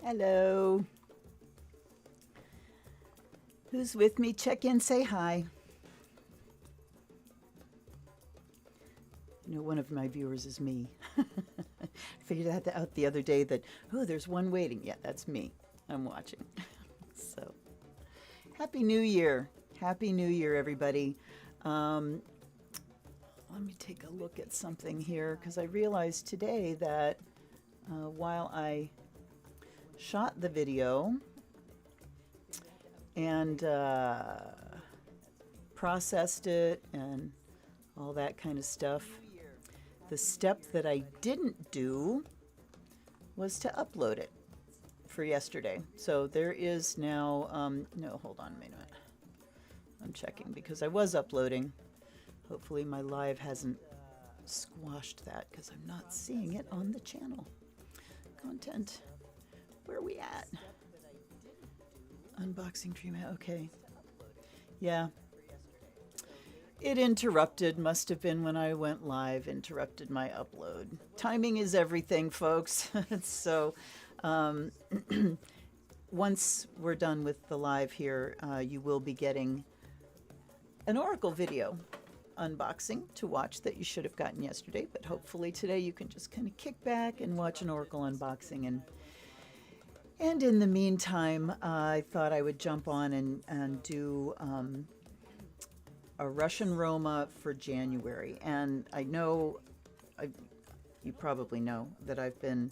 Hello. Who's with me? Check in, say hi. You know, one of my viewers is me. I figured that out the other day that, oh, there's one waiting. Yeah, that's me. I'm watching. So, Happy New Year. Happy New Year, everybody. Um, Let me take a look at something here because I realized today that while I shot the video and processed it and all that kind of stuff, the step that I didn't do was to upload it for yesterday. So there is now, no, hold on a minute. I'm checking because I was uploading. Hopefully my live hasn't squashed that because I'm not seeing it on the channel. Content, where are we at? Unboxing dream, okay. Yeah. It interrupted, must have been when I went live, interrupted my upload. Timing is everything, folks. So once we're done with the live here, you will be getting an Oracle video unboxing to watch that you should have gotten yesterday, but hopefully today you can just kind of kick back and watch an Oracle unboxing. And in the meantime, I thought I would jump on and do a Russian Roma for January. And I know, you probably know, that I've been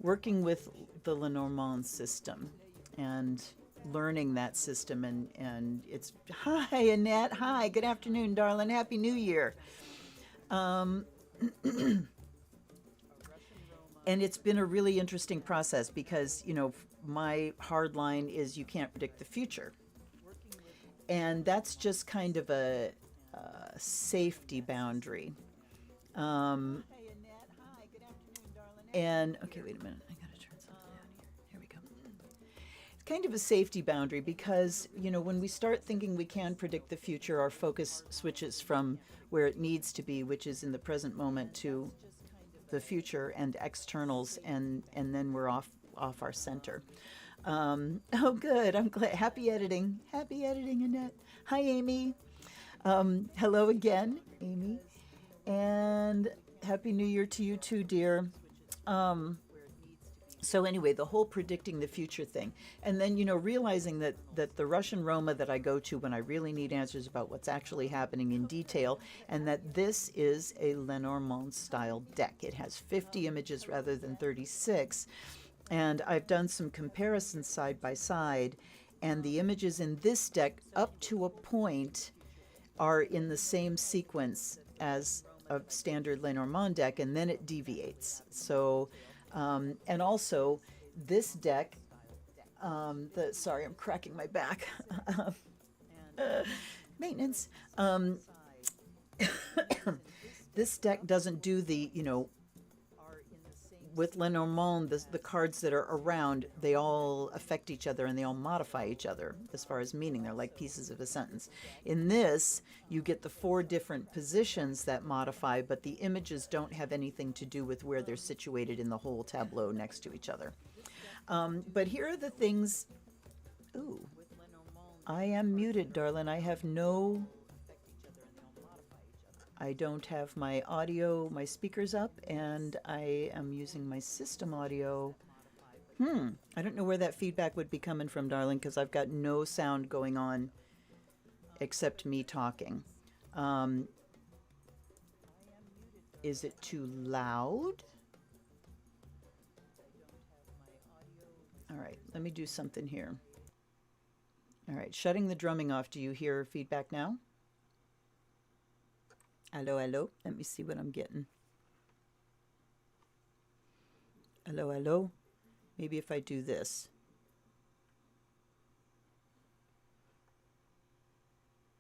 working with the Lenormand system and learning that system. And it's, hi, Annette. Hi, good afternoon, darling. Happy New Year. And it's been a really interesting process because, you know, my hard line is you can't predict the future. And that's just kind of a safety boundary. And, okay, wait a minute. I got to turn something down here. Here we go. It's kind of a safety boundary because, you know, when we start thinking we can predict the future, our focus switches from where it needs to be, which is in the present moment, to the future and externals, and then we're off our center. Oh, good. I'm glad. Happy editing. Happy editing, Annette. Hi, Amy. Hello again, Amy. And Happy New Year to you too, dear. So anyway, the whole predicting the future thing. And then, you know, realizing that the Russian Roma that I go to when I really need answers about what's actually happening in detail, and that this is a Lenormand style deck. It has 50 images rather than 36. And I've done some comparisons side by side, and the images in this deck up to a point are in the same sequence as a standard Lenormand deck, and then it deviates. So, and also this deck, sorry, I'm cracking my back. Maintenance. This deck doesn't do the, you know, with Lenormand, the cards that are around, they all affect each other and they all modify each other as far as meaning. They're like pieces of a sentence. In this, you get the 4 different positions that modify, but the images don't have anything to do with where they're situated in the whole tableau next to each other. But here are the things. Ooh, I am muted, darling. I don't have my audio, my speakers up, and I am using my system audio. I don't know where that feedback would be coming from, darling, because I've got no sound going on except me talking. Is it too loud? All right, let me do something here. All right, shutting the drumming off. Do you hear feedback now? Hello, hello. Let me see what I'm getting. Hello, hello. Maybe if I do this.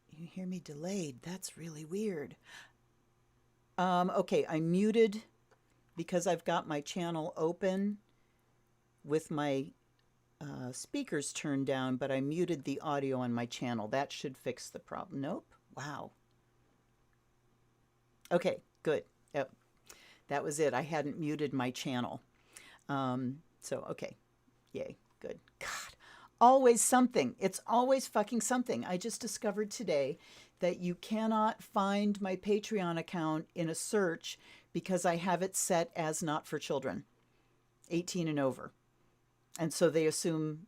You hear me delayed. That's really weird. Okay, I'm muted because I've got my channel open with my speakers turned down, but I muted the audio on my channel. That should fix the problem. Nope. Wow. Okay, good. Yep. That was it. I hadn't muted my channel. So, okay. Yay. Good. God. Always something. It's always fucking something. I just discovered today that you cannot find my Patreon account in a search because I have it set as not for children, 18 and over. And so they assume,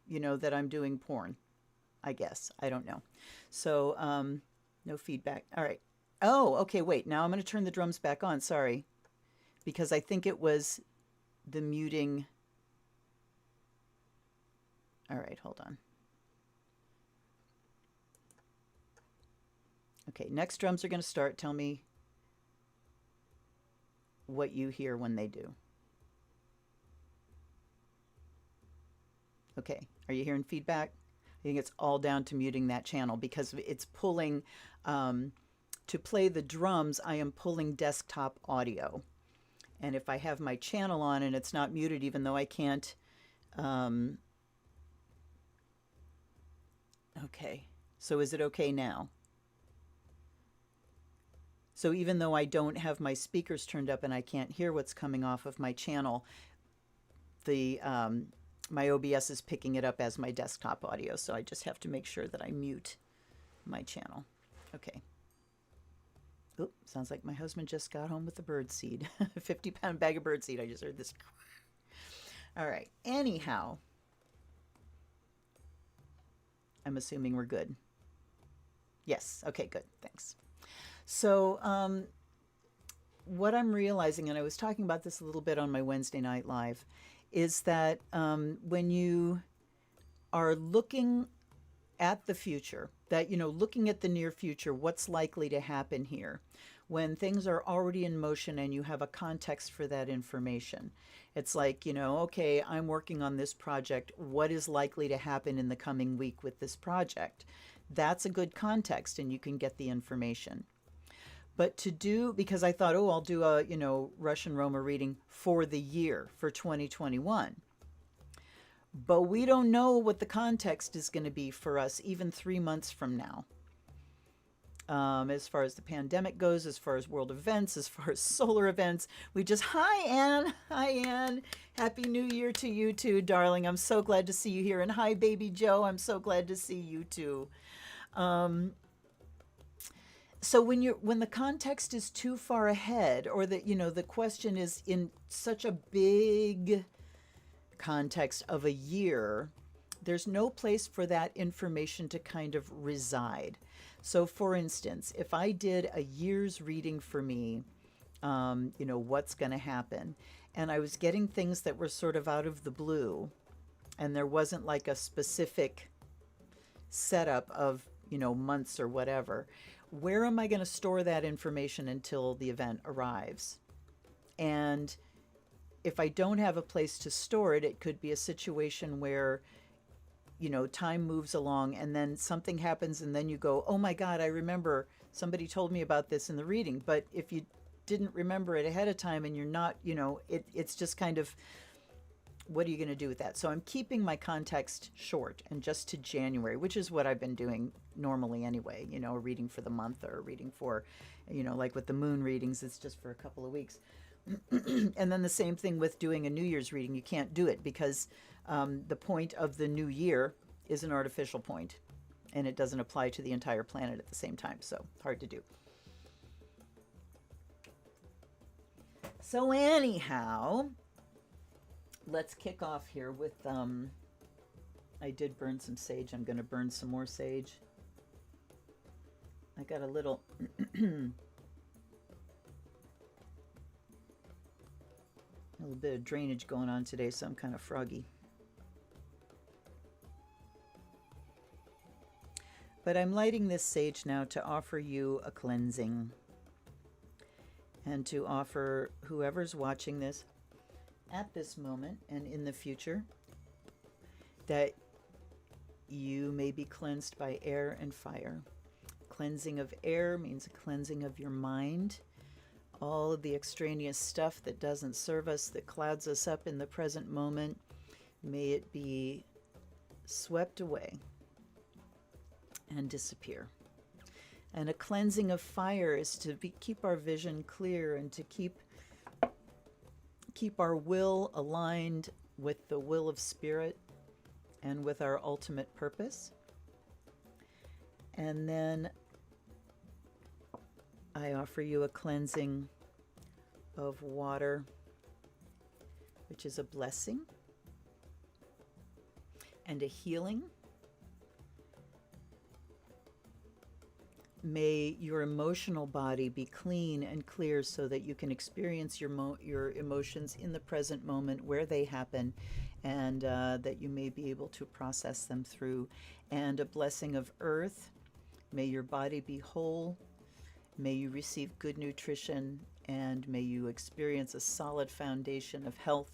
that I'm doing porn, I guess. I don't know. So, no feedback. All right. Oh, okay. Wait. Now I'm going to turn the drums back on. Sorry. Because I think it was the muting. All right. Hold on. Okay. Next drums are going to start. Tell me what you hear when they do. Okay. Are you hearing feedback? I think it's all down to muting that channel because it's pulling, to play the drums, I am pulling desktop audio. And if I have my channel on and it's not muted, even though I can't, okay. So is it okay now? So even though I don't have my speakers turned up and I can't hear what's coming off of my channel, the my OBS is picking it up as my desktop audio. So I just have to make sure that I mute my channel. Okay. Oop, sounds like my husband just got home with the bird seed. 50-pound bag of bird seed. I just heard this. All right. Anyhow, I'm assuming we're good. Yes. Okay, good. Thanks. So what I'm realizing, and I was talking about this a little bit on my Wednesday Night Live, is that when you are looking at the future, that, looking at the near future, what's likely to happen here, when things are already in motion and you have a context for that information. It's like, okay, I'm working on this project. What is likely to happen in the coming week with this project? That's a good context and you can get the information. But because I thought, I'll do a, Russian Roma reading for the year, for 2021. But we don't know what the context is going to be for us even 3 months from now. As far as the pandemic goes, as far as world events, as far as solar events, hi, Anne. Hi, Anne. Happy New Year to you too, darling. I'm so glad to see you here. And hi, baby Joe. I'm so glad to see you too. So when the context is too far ahead, or that, the question is in such a big context of a year, there's no place for that information to kind of reside. So for instance, if I did a year's reading for me, what's going to happen, and I was getting things that were sort of out of the blue, and there wasn't like a specific setup of, months or whatever, where am I going to store that information until the event arrives? And if I don't have a place to store it, it could be a situation where, time moves along and then something happens and then you go, oh my God, I remember somebody told me about this in the reading. But if you didn't remember it ahead of time and you're not, it's just kind of, what are you going to do with that? So I'm keeping my context short and just to January, which is what I've been doing normally anyway, a reading for the month or a reading for, like with the moon readings, it's just for a couple of weeks. And then the same thing with doing a New Year's reading. You can't do it because the point of the new year is an artificial point and it doesn't apply to the entire planet at the same time. So hard to do. So anyhow, let's kick off here with, I did burn some sage. I'm going to burn some more sage. I got a little bit of drainage going on today, so I'm kind of froggy. But I'm lighting this sage now to offer you a cleansing and to offer whoever's watching this at this moment and in the future that you may be cleansed by air and fire. Cleansing of air means a cleansing of your mind. All of the extraneous stuff that doesn't serve us, that clouds us up in the present moment, may it be swept away and disappear. And a cleansing of fire is to keep our vision clear and to keep our will aligned with the will of spirit and with our ultimate purpose. And then I offer you a cleansing of water, which is a blessing and a healing. May your emotional body be clean and clear so that you can experience your emotions in the present moment where they happen, and that you may be able to process them through. And a blessing of earth. May your body be whole. May you receive good nutrition, and may you experience a solid foundation of health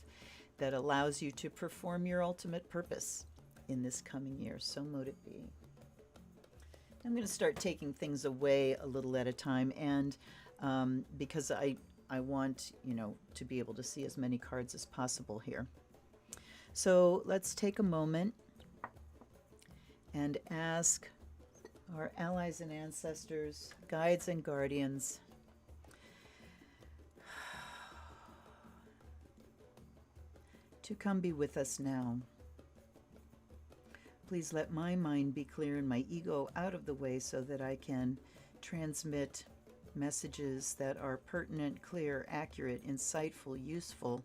that allows you to perform your ultimate purpose in this coming year. So mote it be. I'm going to start taking things away a little at a time, and because I want, to be able to see as many cards as possible here. So let's take a moment and ask our allies and ancestors, guides and guardians, to come be with us now. Please let my mind be clear and my ego out of the way so that I can transmit messages that are pertinent, clear, accurate, insightful, useful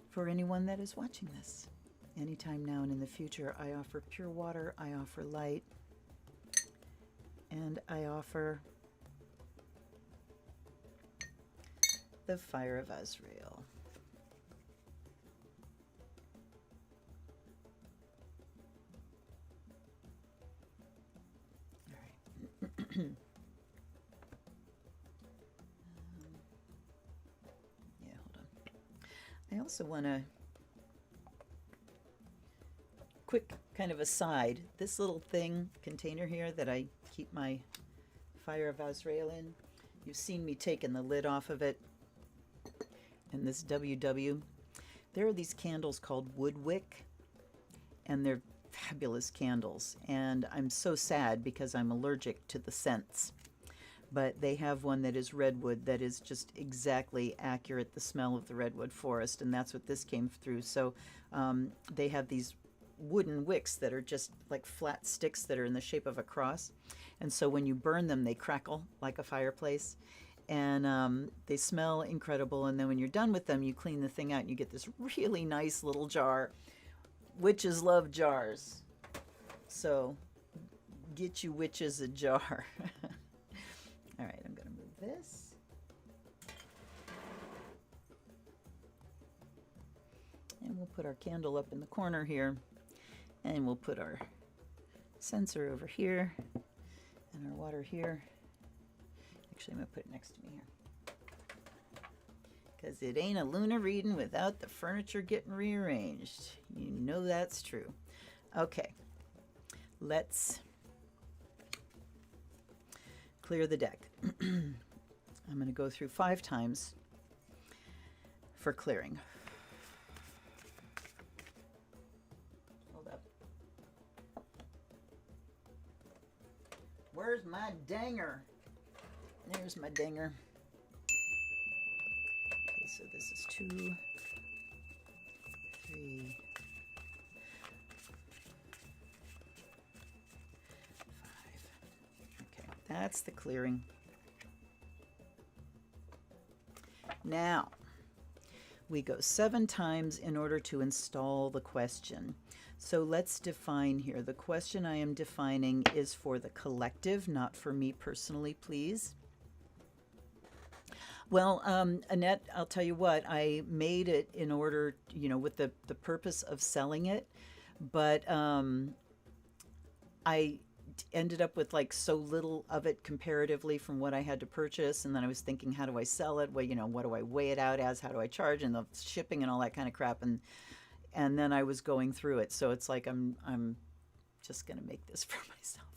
for anyone that is watching this. Anytime now and in the future, I offer pure water, I offer light, and I offer the fire of Azrael. Yeah, hold on. I also want to quick kind of aside, this little container here that I keep my fire of Azrael in, you've seen me taking the lid off of it, and this WW. There are these candles called Woodwick, and they're fabulous candles, and I'm so sad because I'm allergic to the scents. But they have one that is redwood that is just exactly accurate, the smell of the redwood forest, and that's what this came through. So they have these wooden wicks that are just like flat sticks that are in the shape of a cross, and so when you burn them, they crackle like a fireplace, and they smell incredible. And then when you're done with them, you clean the thing out and you get this really nice little jar. Witches love jars, so get you witches a jar. All right, I'm going to move this. And we'll put our candle up in the corner here. And we'll put our censer over here and our water here. Actually, I'm going to put it next to me here, because it ain't a lunar reading without the furniture getting rearranged. You know that's true. Okay, let's clear the deck. I'm going to go through 5 times for clearing. Hold up. Where's my danger? There's my dinger. Okay, so this is 2, 3, 5. Okay, that's the clearing. Now, we go 7 times in order to install the question. So let's define here. The question I am defining is for the collective, not for me personally, please. Well, Annette, I'll tell you what, I made it in order, with the purpose of selling it, but I ended up with like so little of it comparatively from what I had to purchase, and then I was thinking, how do I sell it? Well, what do I weigh it out as? How do I charge? And the shipping and all that kind of crap, and then I was going through it, so it's like I'm just gonna make this for myself.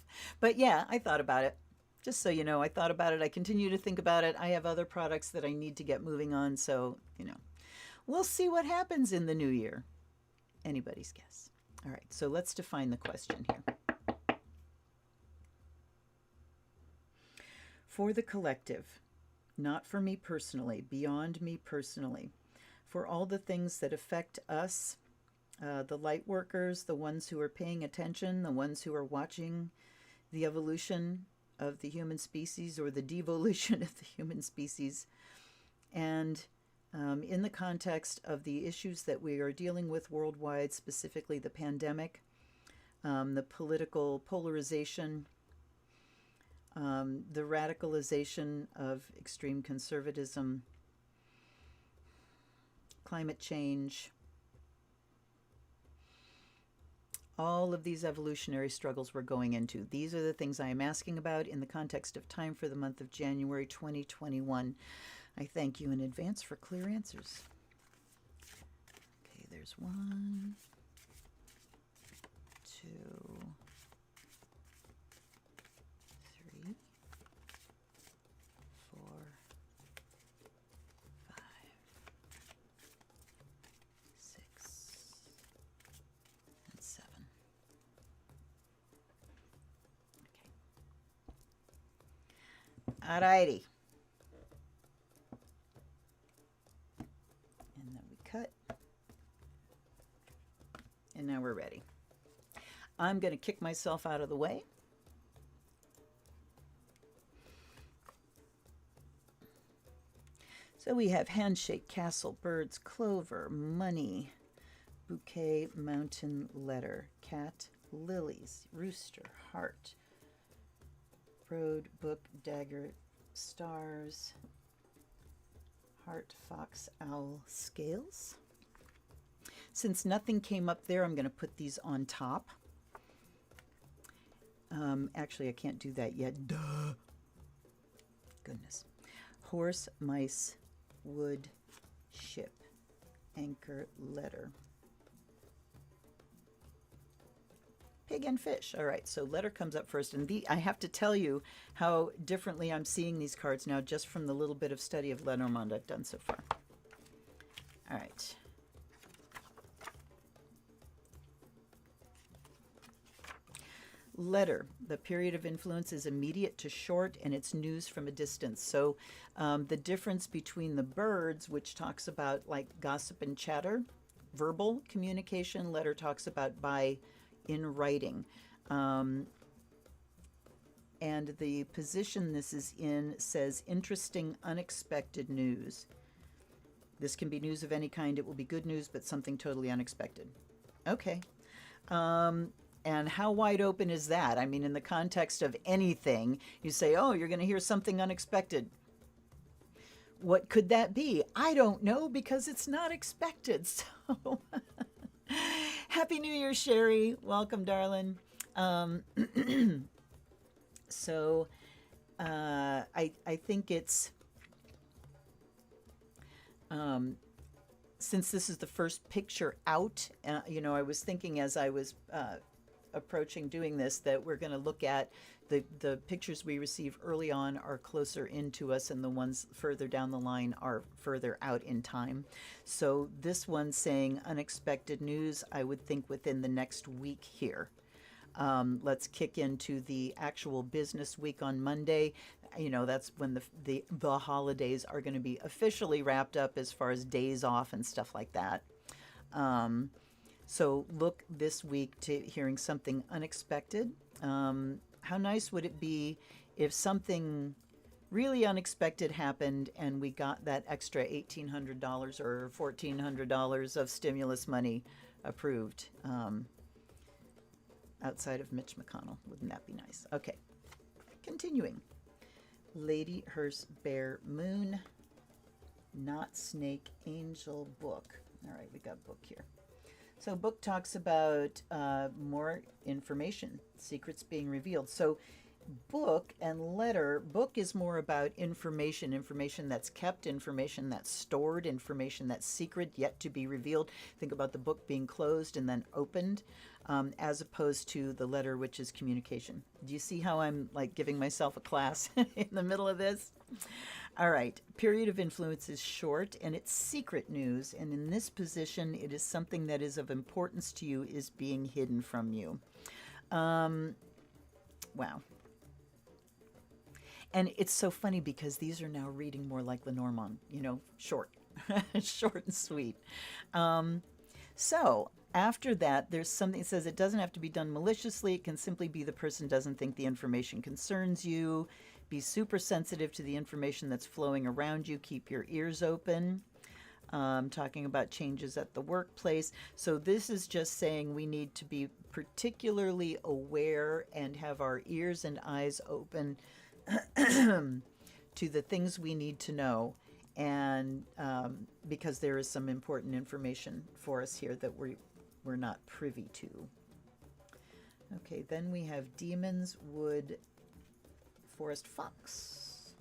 But yeah, I thought about it. Just so you know, I thought about it. I continue to think about it. I have other products that I need to get moving on, so we'll see what happens in the new year. Anybody's guess. All right, so let's define the question here. For the collective, not for me personally, beyond me personally. for all the things that affect us, the light workers, the ones who are paying attention, the ones who are watching the evolution of the human species or the devolution of the human species. And in the context of the issues that we are dealing with worldwide, specifically the pandemic, the political polarization, the radicalization of extreme conservatism, climate change, all of these evolutionary struggles we're going into. These are the things I am asking about in the context of time for the month of January 2021. I thank you in advance for clear answers. Okay, there's 1, 2, 3, 4, 5, 6, and 7. Okay. All righty. And then we cut. And now we're ready. I'm going to kick myself out of the way. So we have handshake, castle, birds, clover, money, bouquet, mountain, letter, cat, lilies, rooster, heart, road, book, dagger, stars, heart, fox, owl, scales. Since nothing came up there, I'm going to put these on top. Actually, I can't do that yet. Duh. Goodness. Horse, mice, wood, ship, anchor, letter. Pig and fish. All right, so letter comes up first. And I have to tell you how differently I'm seeing these cards now just from the little bit of study of Lenormand I've done so far. All right. Letter, the period of influence is immediate to short, and it's news from a distance. So the difference between the birds, which talks about like gossip and chatter, verbal communication, letter talks about in writing. And the position this is in says interesting, unexpected news. This can be news of any kind. It will be good news, but something totally unexpected. Okay. And how wide open is that? I mean, in the context of anything, you say, oh, you're going to hear something unexpected. What could that be? I don't know, because it's not expected. So Happy New Year, Sherry. Welcome, darling. So I think it's, since this is the first picture out, I was thinking as I was approaching doing this that we're going to look at the pictures we receive early on are closer into us, and the ones further down the line are further out in time. So this one saying unexpected news, I would think within the next week here. Let's kick into the actual business week on Monday. That's when the holidays are going to be officially wrapped up as far as days off and stuff like that. So look this week to hearing something unexpected. How nice would it be if something really unexpected happened and we got that extra $1,800 or $1,400 of stimulus money approved outside of Mitch McConnell? Wouldn't that be nice? Okay, continuing. Lady, hearse, bear, moon, not snake, angel, book. All right, we got book here. So book talks about more information, secrets being revealed. So book and letter, book is more about information that's kept, information that's stored, information that's secret, yet to be revealed. Think about the book being closed and then opened, as opposed to the letter, which is communication. Do you see how I'm like giving myself a class in the middle of this? All right, period of influence is short, and it's secret news, and in this position, it is something that is of importance to you is being hidden from you. Wow. And it's so funny because these are now reading more like Lenormand, short. Short and sweet. So after that, there's something that says it doesn't have to be done maliciously. It can simply be the person doesn't think the information concerns you. Be super sensitive to the information that's flowing around you. Keep your ears open. Talking about changes at the workplace. So this is just saying we need to be particularly aware and have our ears and eyes open to the things we need to know. And because there is some important information for us here that we're not privy to. Okay, then we have demons, wood, forest, fox.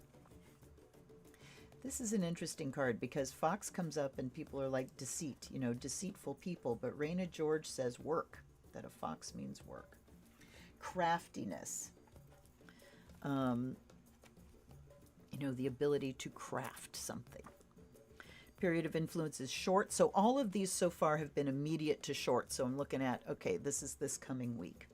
This is an interesting card because fox comes up and people are like deceit, you know, deceitful people. But Raina George says work, that a fox means work. Craftiness. You know, the ability to craft something. Period of influence is short. So all of these so far have been immediate to short. So I'm looking at, okay, this is this coming week.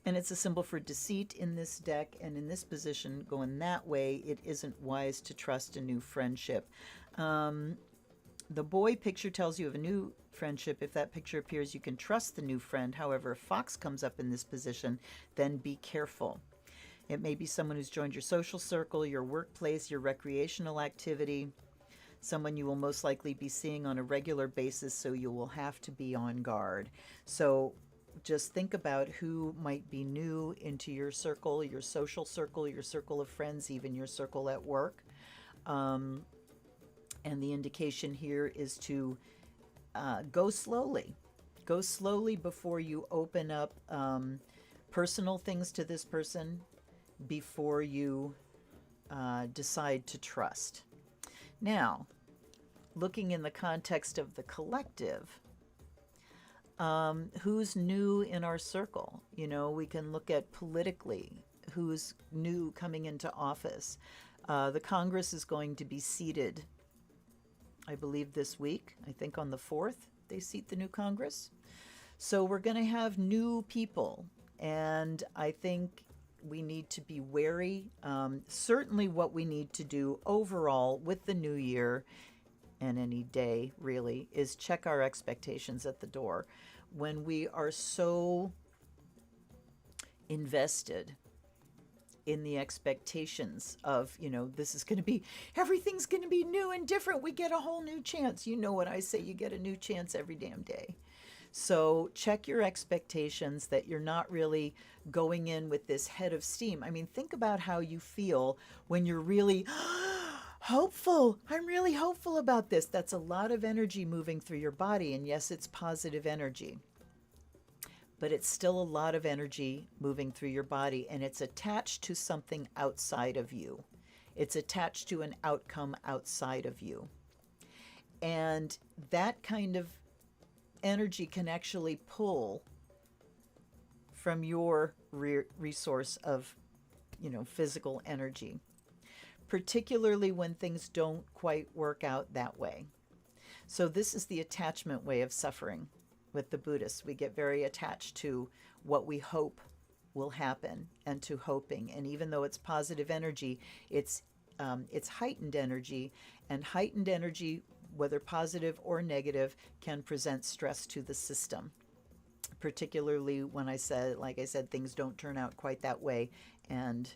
And it's a symbol for deceit in this deck. And in this position, going that way, it isn't wise to trust a new friendship. The boy picture tells you of a new friendship. If that picture appears, you can trust the new friend. However, if fox comes up in this position, then be careful. It may be someone who's joined your social circle, your workplace, your recreational activity, someone you will most likely be seeing on a regular basis, so you will have to be on guard. So just think about who might be new into your circle, your social circle, your circle of friends, even your circle at work. And the indication here is to go slowly. Go slowly before you open up personal things to this person, before you decide to trust. Now, looking in the context of the collective, who's new in our circle? You know, we can look at politically, who's new coming into office. The Congress is going to be seated, I believe, this week. I think on the 4th, they seat the new Congress. So we're going to have new people, and I think we need to be wary. Certainly what we need to do overall with the new year, and any day really, is check our expectations at the door. When we are so invested in the expectations of, you know, this is going to be, everything's going to be new and different. We get a whole new chance. You know what I say, you get a new chance every damn day. So check your expectations, that you're not really going in with this head of steam. I mean, think about how you feel when you're really hopeful. I'm really hopeful about this. That's a lot of energy moving through your body. And yes, it's positive energy, but it's still a lot of energy moving through your body, and it's attached to something outside of you. It's attached to an outcome outside of you. And that kind of energy can actually pull from your resource of, you know, physical energy, particularly when things don't quite work out that way. So this is the attachment way of suffering with the Buddhists. We get very attached to what we hope will happen and to hoping. And even though it's positive energy, it's heightened energy, and heightened energy, whether positive or negative, can present stress to the system, particularly when like I said, things don't turn out quite that way, and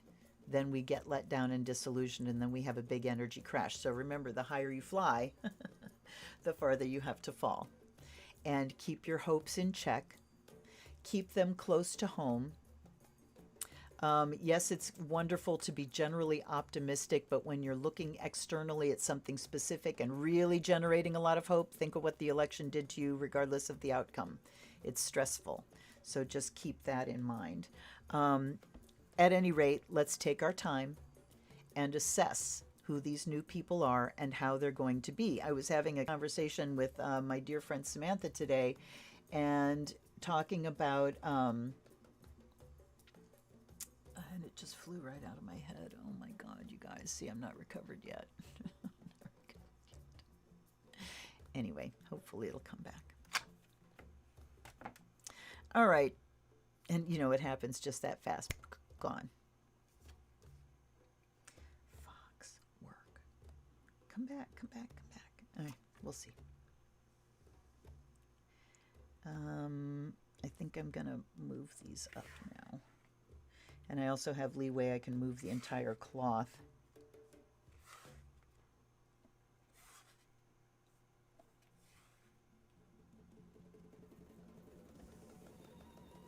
then we get let down and disillusioned, and then we have a big energy crash. So remember, the higher you fly, the farther you have to fall. And keep your hopes in check. Keep them close to home. Yes, it's wonderful to be generally optimistic, but when you're looking externally at something specific and really generating a lot of hope, think of what the election did to you regardless of the outcome. It's stressful. So just keep that in mind. At any rate, let's take our time and assess who these new people are and how they're going to be. I was having a conversation with my dear friend Samantha today, and talking about, and it just flew right out of my head. Oh my God, you guys. See, I'm not recovered yet. Anyway, hopefully it'll come back. All right. And you know, it happens just that fast. Gone. Fox, work, come back, come back, come back. All right, we'll see. I think I'm going to move these up now. And I also have leeway. I can move the entire cloth.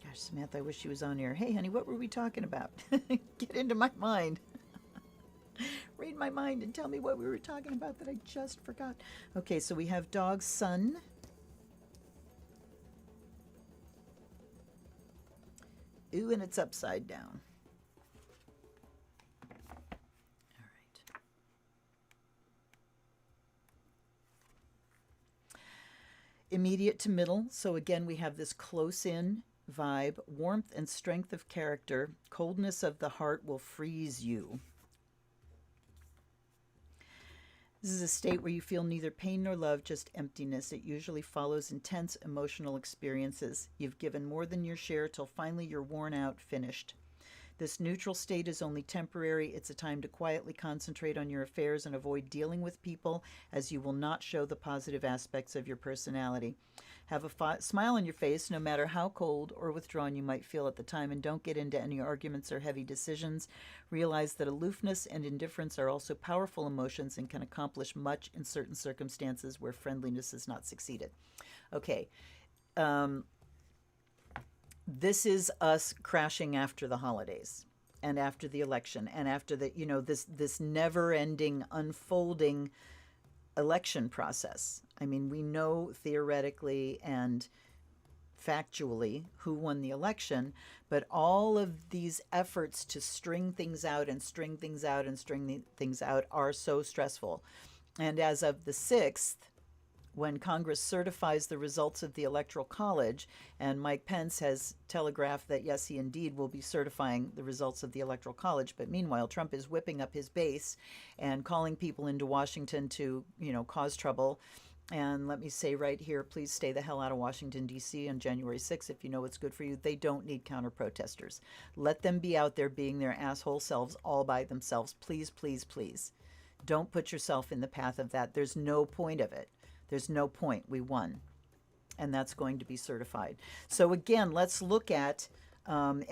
Gosh, Samantha, I wish she was on here. Hey, honey, what were we talking about? Get into my mind. Read my mind and tell me what we were talking about that I just forgot. Okay, so we have dog sun. Ooh, and it's upside down. All right. Immediate to middle. So again, we have this close in vibe, warmth and strength of character. Coldness of the heart will freeze you. This is a state where you feel neither pain nor love, just emptiness. It usually follows intense emotional experiences. You've given more than your share till finally you're worn out, finished. This neutral state is only temporary. It's a time to quietly concentrate on your affairs and avoid dealing with people, as you will not show the positive aspects of your personality. Have a smile on your face, no matter how cold or withdrawn you might feel at the time, and don't get into any arguments or heavy decisions. Realize that aloofness and indifference are also powerful emotions and can accomplish much in certain circumstances where friendliness has not succeeded. Okay. This is us crashing after the holidays and after the election and after the, this never-ending unfolding election process. I mean, we know theoretically and factually who won the election, but all of these efforts to string things out and string things out and string things out are so stressful. And as of the 6th, when Congress certifies the results of the Electoral College, and Mike Pence has telegraphed that, yes, he indeed will be certifying the results of the Electoral College, but meanwhile, Trump is whipping up his base and calling people into Washington to, cause trouble. And let me say right here, please stay the hell out of Washington, D.C. on January 6th if you know what's good for you. They don't need counter-protesters. Let them be out there being their asshole selves all by themselves. Please, please, please. Don't put yourself in the path of that. There's no point of it. There's no point. We won. And that's going to be certified. So again, let's look at, and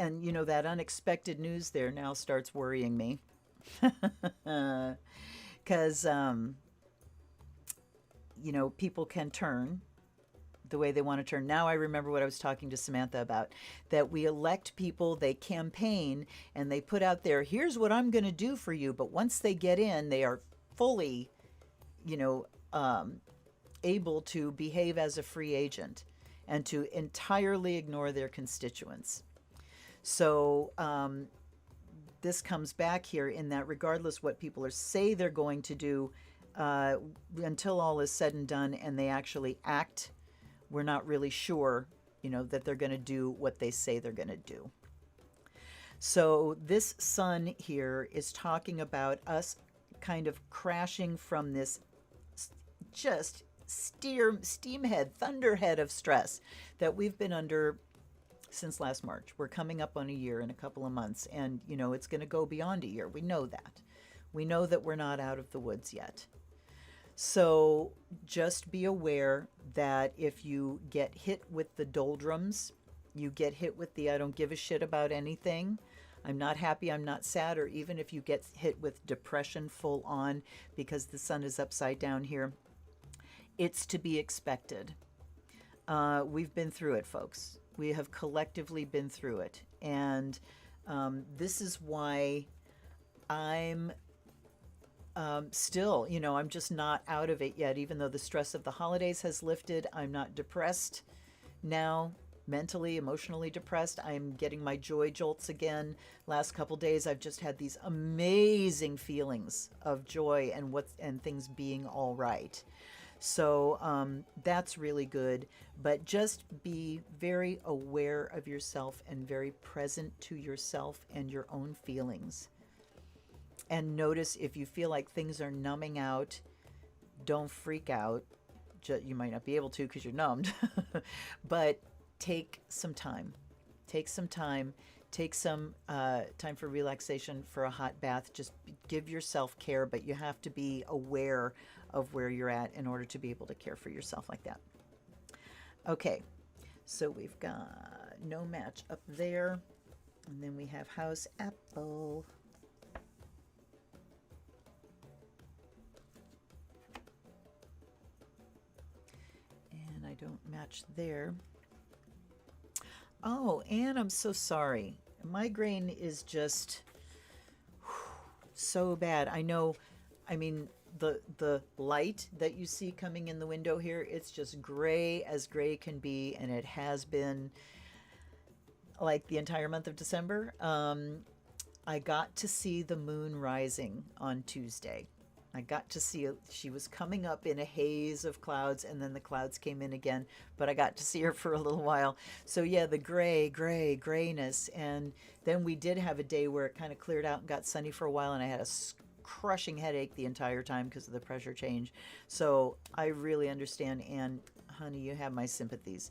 that unexpected news there now starts worrying me. Because, people can turn the way they want to turn. Now I remember what I was talking to Samantha about, that we elect people, they campaign, and they put out there, here's what I'm going to do for you. But once they get in, they are fully, able to behave as a free agent and to entirely ignore their constituents. So this comes back here in that regardless what people say they're going to do, until all is said and done and they actually act, we're not really sure, that they're going to do what they say they're going to do. So this sun here is talking about us kind of crashing from this just steamhead, thunderhead of stress that we've been under since last March. We're coming up on a year in a couple of months, and it's going to go beyond a year. We know that. We know that we're not out of the woods yet. So just be aware that if you get hit with the doldrums, you get hit with the I don't give a shit about anything, I'm not happy, I'm not sad, or even if you get hit with depression full on because the sun is upside down here, it's to be expected. We've been through it, folks. We have collectively been through it. And this is why I'm still, I'm just not out of it yet. Even though the stress of the holidays has lifted, I'm not depressed now, mentally, emotionally depressed. I'm getting my joy jolts again. Last couple days, I've just had these amazing feelings of joy and things being all right. So that's really good, but just be very aware of yourself and very present to yourself and your own feelings. And notice if you feel like things are numbing out, don't freak out. You might not be able to because you're numbed, but take some time. Take some time. Take some time for relaxation, for a hot bath. Just give yourself care, but you have to be aware of where you're at in order to be able to care for yourself like that. Okay, so we've got no match up there. And then we have House Apple. And I don't match there. Oh, and I'm so sorry. Migraine is just so bad. I know, I mean, the light that you see coming in the window here, it's just gray as gray can be, and it has been like the entire month of December. I got to see the moon rising on Tuesday. I got to see it. She was coming up in a haze of clouds, and then the clouds came in again, but I got to see her for a little while. So yeah, the grayness. And then we did have a day where it kind of cleared out and got sunny for a while, and I had a crushing headache the entire time because of the pressure change. So I really understand, and honey, you have my sympathies.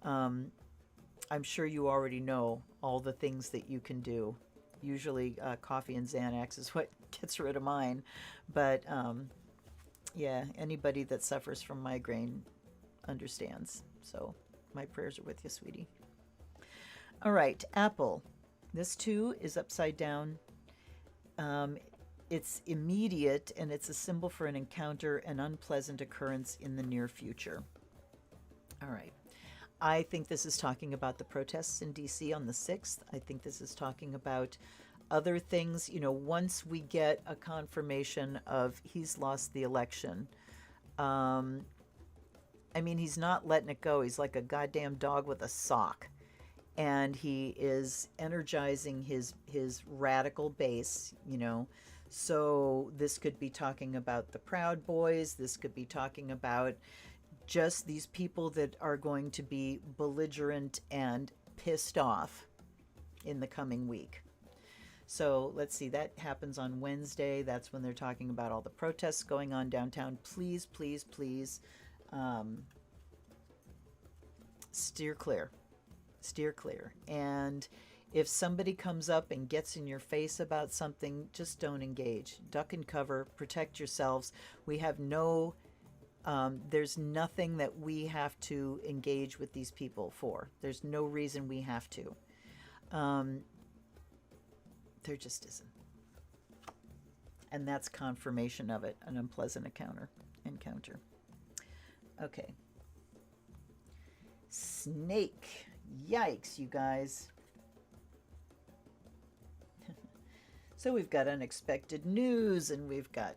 I'm sure you already know all the things that you can do. Usually coffee and Xanax is what gets rid of mine. But yeah, anybody that suffers from migraine understands. So my prayers are with you, sweetie. All right, Apple. This too is upside down. It's immediate, and it's a symbol for an encounter, an unpleasant occurrence in the near future. All right. I think this is talking about the protests in DC on the 6th. I think this is talking about other things. You know, once we get a confirmation of he's lost the election, I mean, he's not letting it go. He's like a goddamn dog with a sock. And he is energizing his radical base, you know. So this could be talking about the Proud Boys. This could be talking about just these people that are going to be belligerent and pissed off in the coming week. So let's see, that happens on Wednesday. That's when they're talking about all the protests going on downtown. Please, please, please steer clear. Steer clear. And if somebody comes up and gets in your face about something, just don't engage. Duck and cover, protect yourselves. We have no there's nothing that we have to engage with these people for. There's no reason we have to. There just isn't. And that's confirmation of it, an unpleasant encounter. Okay. Snake. Yikes, you guys. So we've got unexpected news, and we've got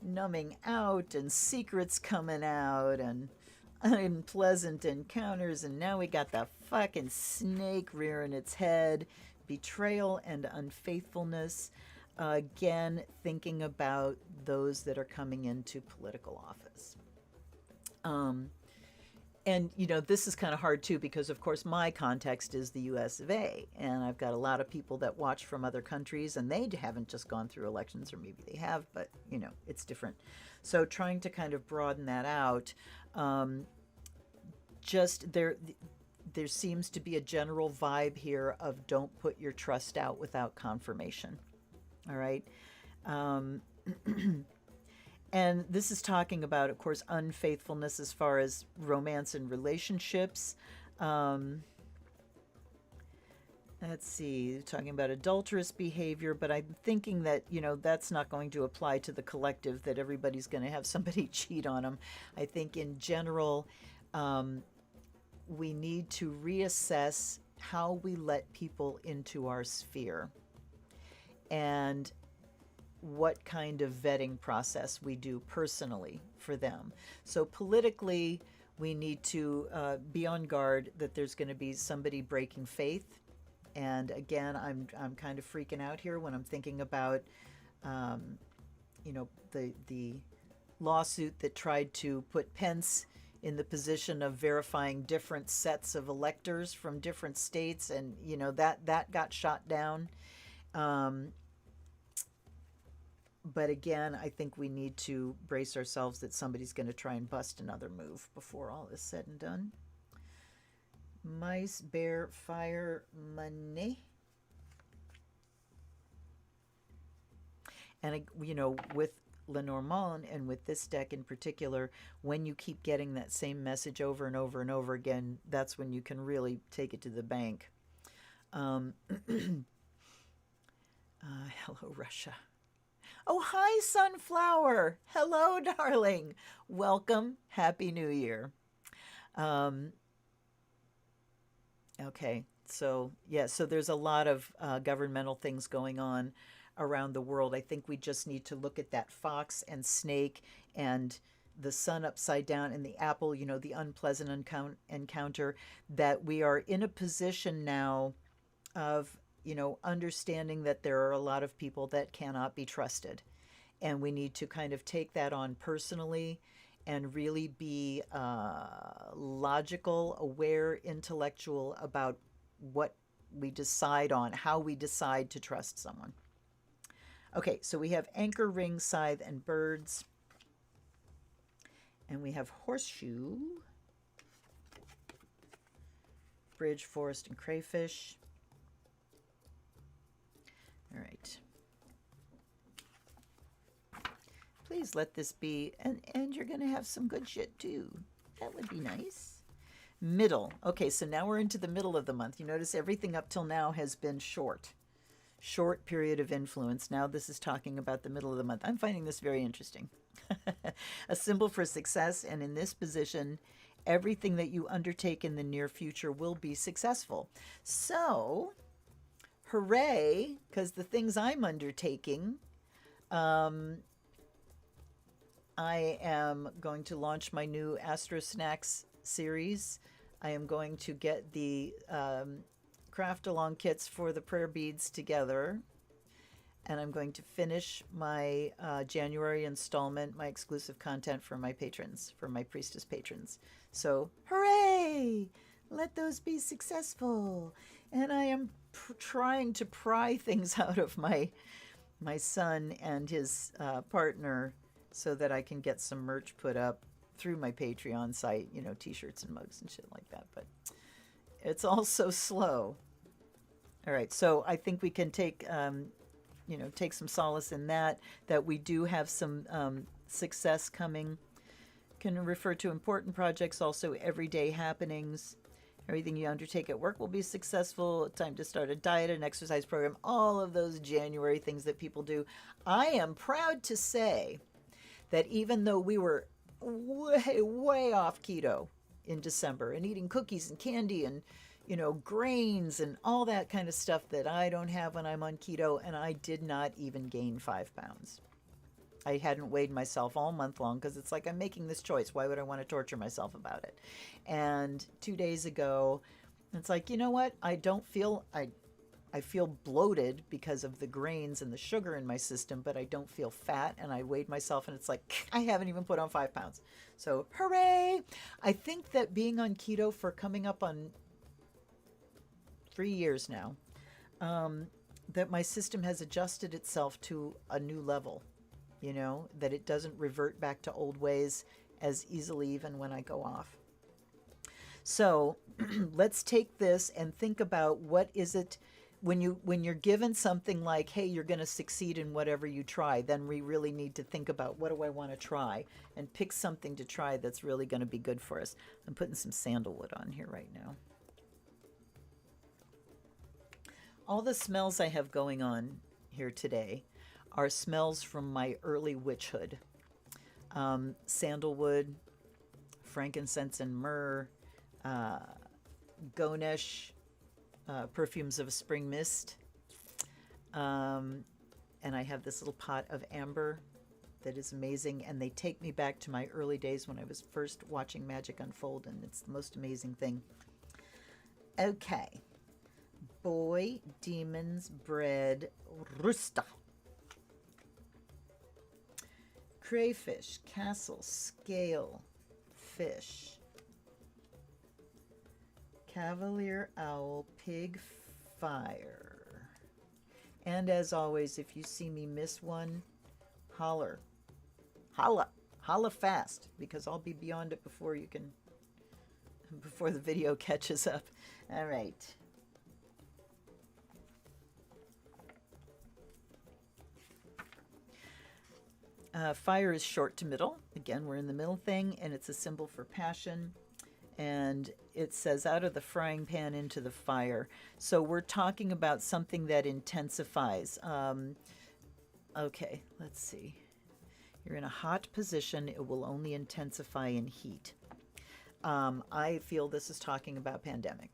numbing out and secrets coming out and unpleasant encounters, and now we got the fucking snake rearing its head. Betrayal and unfaithfulness. Again, thinking about those that are coming into political office. And, you know, this is kind of hard, too, because, of course, my context is the US of A. And I've got a lot of people that watch from other countries, and they haven't just gone through elections, or maybe they have, but, you know, it's different. So trying to kind of broaden that out, just there seems to be a general vibe here of don't put your trust out without confirmation. All right. And this is talking about, of course, unfaithfulness as far as romance and relationships. Let's see, talking about adulterous behavior, but I'm thinking that, you know, that's not going to apply to the collective, that everybody's going to have somebody cheat on them. I think in general, we need to reassess how we let people into our sphere and what kind of vetting process we do personally for them. So politically, we need to be on guard that there's going to be somebody breaking faith. And again, I'm kind of freaking out here when I'm thinking about, you know, the lawsuit that tried to put Pence in the position of verifying different sets of electors from different states, and you know that got shot down. But again, I think we need to brace ourselves that somebody's going to try and bust another move before all is said and done. Mice, bear, fire, money. And, you know, with Lenormand, and with this deck in particular, when you keep getting that same message over and over and over again, that's when you can really take it to the bank. Hello, Russia. Oh, hi, Sunflower. Hello, darling. Welcome. Happy New Year. Um, okay. So, yeah, so there's a lot of governmental things going on around the world. I think we just need to look at that fox and snake and the sun upside down and the apple, the unpleasant encounter, that we are in a position now of, understanding that there are a lot of people that cannot be trusted. And we need to kind of take that on personally and really be logical, aware, intellectual about what we decide on, how we decide to trust someone. Okay, so we have anchor, ring, scythe, and birds. And we have horseshoe, bridge, forest, and crayfish. All right. Please let this be, and you're going to have some good shit too. That would be nice. Middle. Okay, so now we're into the middle of the month. You notice everything up till now has been short period of influence. Now this is talking about the middle of the month. I'm finding this very interesting. A symbol for success, and in this position, everything that you undertake in the near future will be successful. So, hooray, because the things I'm undertaking, I am going to launch my new Astro Snacks series. I am going to get the craft along kits for the prayer beads together, and I'm going to finish my January installment, my exclusive content for my patrons, for my priestess patrons. So hooray, let those be successful. And I am trying to pry things out of my son and his partner so that I can get some merch put up through my Patreon site, t-shirts and mugs and shit like that. But it's all so slow. All right, so I think we can take, take some solace in that we do have some success coming. Can refer to important projects, also everyday happenings. Everything you undertake at work will be successful. Time to start a diet and exercise program. All of those January things that people do. I am proud to say that even though we were way, way off keto in December and eating cookies and candy and, grains and all that kind of stuff that I don't have when I'm on keto, and I did not even gain 5 pounds. I hadn't weighed myself all month long because it's like I'm making this choice. Why would I want to torture myself about it? And 2 days ago, it's like, you know what? I don't feel, I feel bloated because of the grains and the sugar in my system, but I don't feel fat. And I weighed myself and it's like, I haven't even put on 5 pounds. So hooray. I think that being on keto for coming up on 3 years now, that my system has adjusted itself to a new level. That it doesn't revert back to old ways as easily even when I go off. So let's take this and think about what is it when you're given something like, hey, you're going to succeed in whatever you try, then we really need to think about, what do I want to try, and pick something to try that's really going to be good for us. I'm putting some sandalwood on here right now. All the smells I have going on here today are smells from my early witchhood. Sandalwood, frankincense and myrrh, Ganesh, perfumes of a spring mist. And I have this little pot of amber that is amazing. And they take me back to my early days when I was first watching magic unfold. And it's the most amazing thing. Okay. Boy, demons, bread, rusta. Crayfish, castle, scale, fish. Cavalier, owl, pig, fire. And as always, if you see me miss one, holler. Holla. Holla fast, because I'll be beyond it before the video catches up. All right. Fire is short to middle. Again, we're in the middle thing, and it's a symbol for passion. And it says out of the frying pan into the fire. So we're talking about something that intensifies. Okay, let's see. You're in a hot position. It will only intensify in heat. I feel this is talking about pandemic.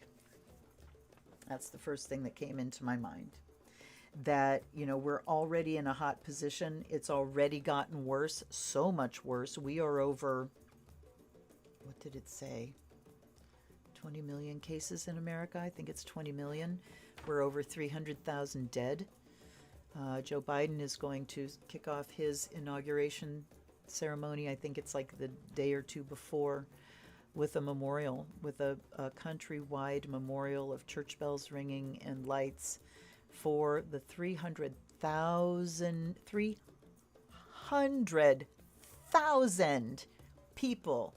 That's the first thing that came into my mind. That, we're already in a hot position. It's already gotten worse, so much worse. We are over, what did it say? 20 million cases in America. I think it's 20 million. We're over 300,000 dead. Joe Biden is going to kick off his inauguration ceremony. I think it's like the day or two before, with a memorial, with a countrywide memorial of church bells ringing and lights for the 300,000 people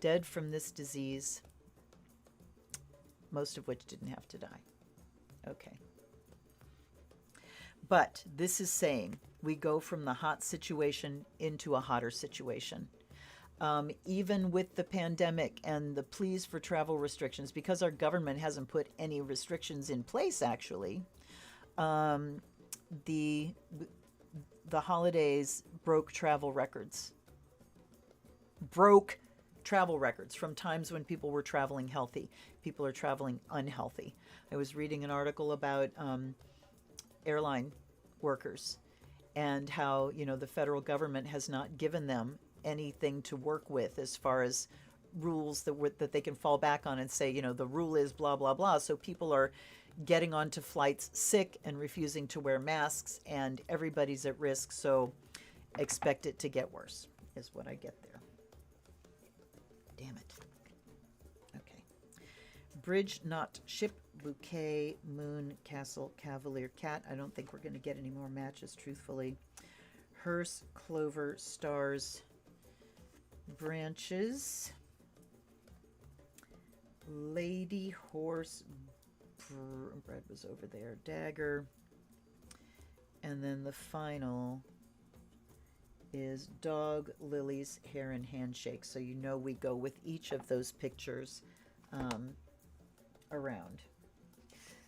dead from this disease, most of which didn't have to die. Okay. But this is saying we go from the hot situation into a hotter situation. Even with the pandemic and the pleas for travel restrictions, because our government hasn't put any restrictions in place, actually, the holidays broke travel records. Broke travel records from times when people were traveling healthy. People are traveling unhealthy. I was reading an article about airline workers and how, the federal government has not given them anything to work with as far as rules that they can fall back on and say, the rule is blah, blah, blah. So people are getting onto flights sick and refusing to wear masks, and everybody's at risk. So expect it to get worse is what I get there. Damn it. Okay. Bridge, not ship, bouquet, moon, castle, cavalier, cat. I don't think we're going to get any more matches, truthfully. Hearse, clover, stars, branches, lady, horse, bread was over there, dagger, and then the final is dog, lilies, hair, and handshake. So we go with each of those pictures around.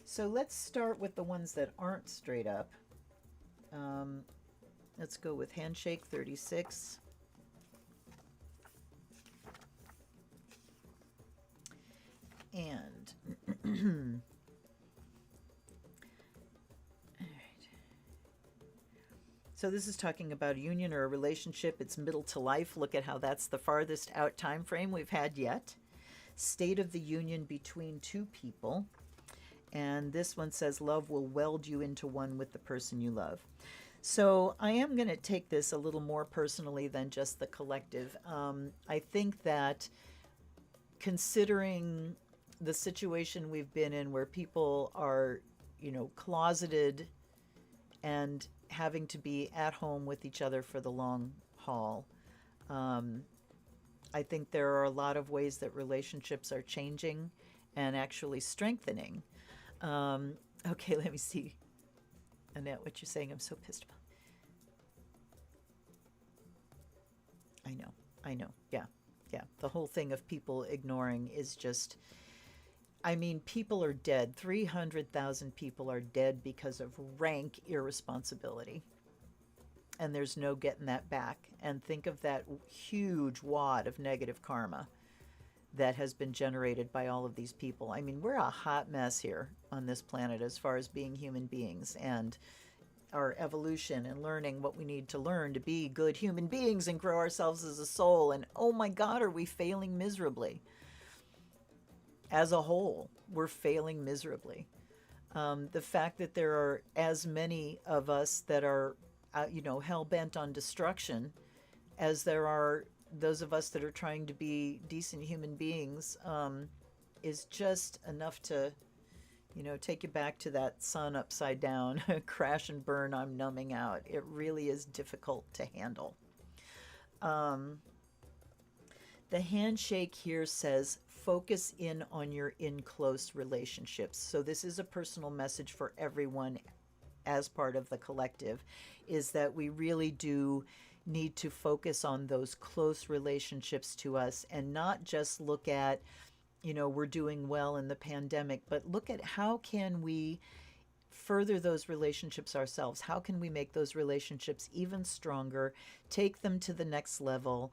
So let's start with the ones that aren't straight up. Let's go with handshake 36. And all right. So this is talking about a union or a relationship. It's middle to life. Look at how that's the farthest out time frame we've had yet. State of the union between two people. And this one says love will weld you into one with the person you love. So I am going to take this a little more personally than just the collective. I think that considering the situation we've been in where people are, closeted and having to be at home with each other for the long haul, I think there are a lot of ways that relationships are changing and actually strengthening. Okay, let me see. Annette, what you're saying, I'm so pissed about. I know. Yeah. The whole thing of people ignoring is just, people are dead. 300,000 people are dead because of rank irresponsibility. And there's no getting that back. And think of that huge wad of negative karma that has been generated by all of these people. We're a hot mess here on this planet as far as being human beings and our evolution and learning what we need to learn to be good human beings and grow ourselves as a soul. And oh my God, are we failing miserably? As a whole, we're failing miserably. The fact that there are as many of us that are, hell-bent on destruction as there are those of us that are trying to be decent human beings is just enough to, take you back to that sun upside down, crash and burn, I'm numbing out. It really is difficult to handle. The handshake here says, focus in on your in-close relationships. So this is a personal message for everyone as part of the collective, is that we really do need to focus on those close relationships to us and not just look at, we're doing well in the pandemic, but look at how can we further those relationships ourselves? How can we make those relationships even stronger, take them to the next level?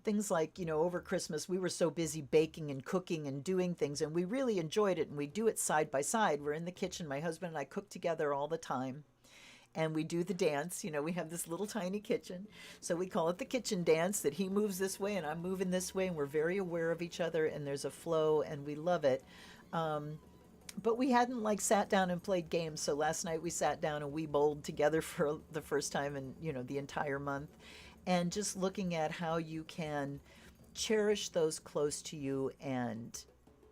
Things like, over Christmas, we were so busy baking and cooking and doing things, and we really enjoyed it, and we do it side by side. We're in the kitchen. My husband and I cook together all the time. And we do the dance. We have this little tiny kitchen. So we call it the kitchen dance, that he moves this way and I'm moving this way. And we're very aware of each other, and there's a flow, and we love it. But we hadn't sat down and played games. So last night we sat down and we bowled together for the first time in, the entire month. And just looking at how you can cherish those close to you and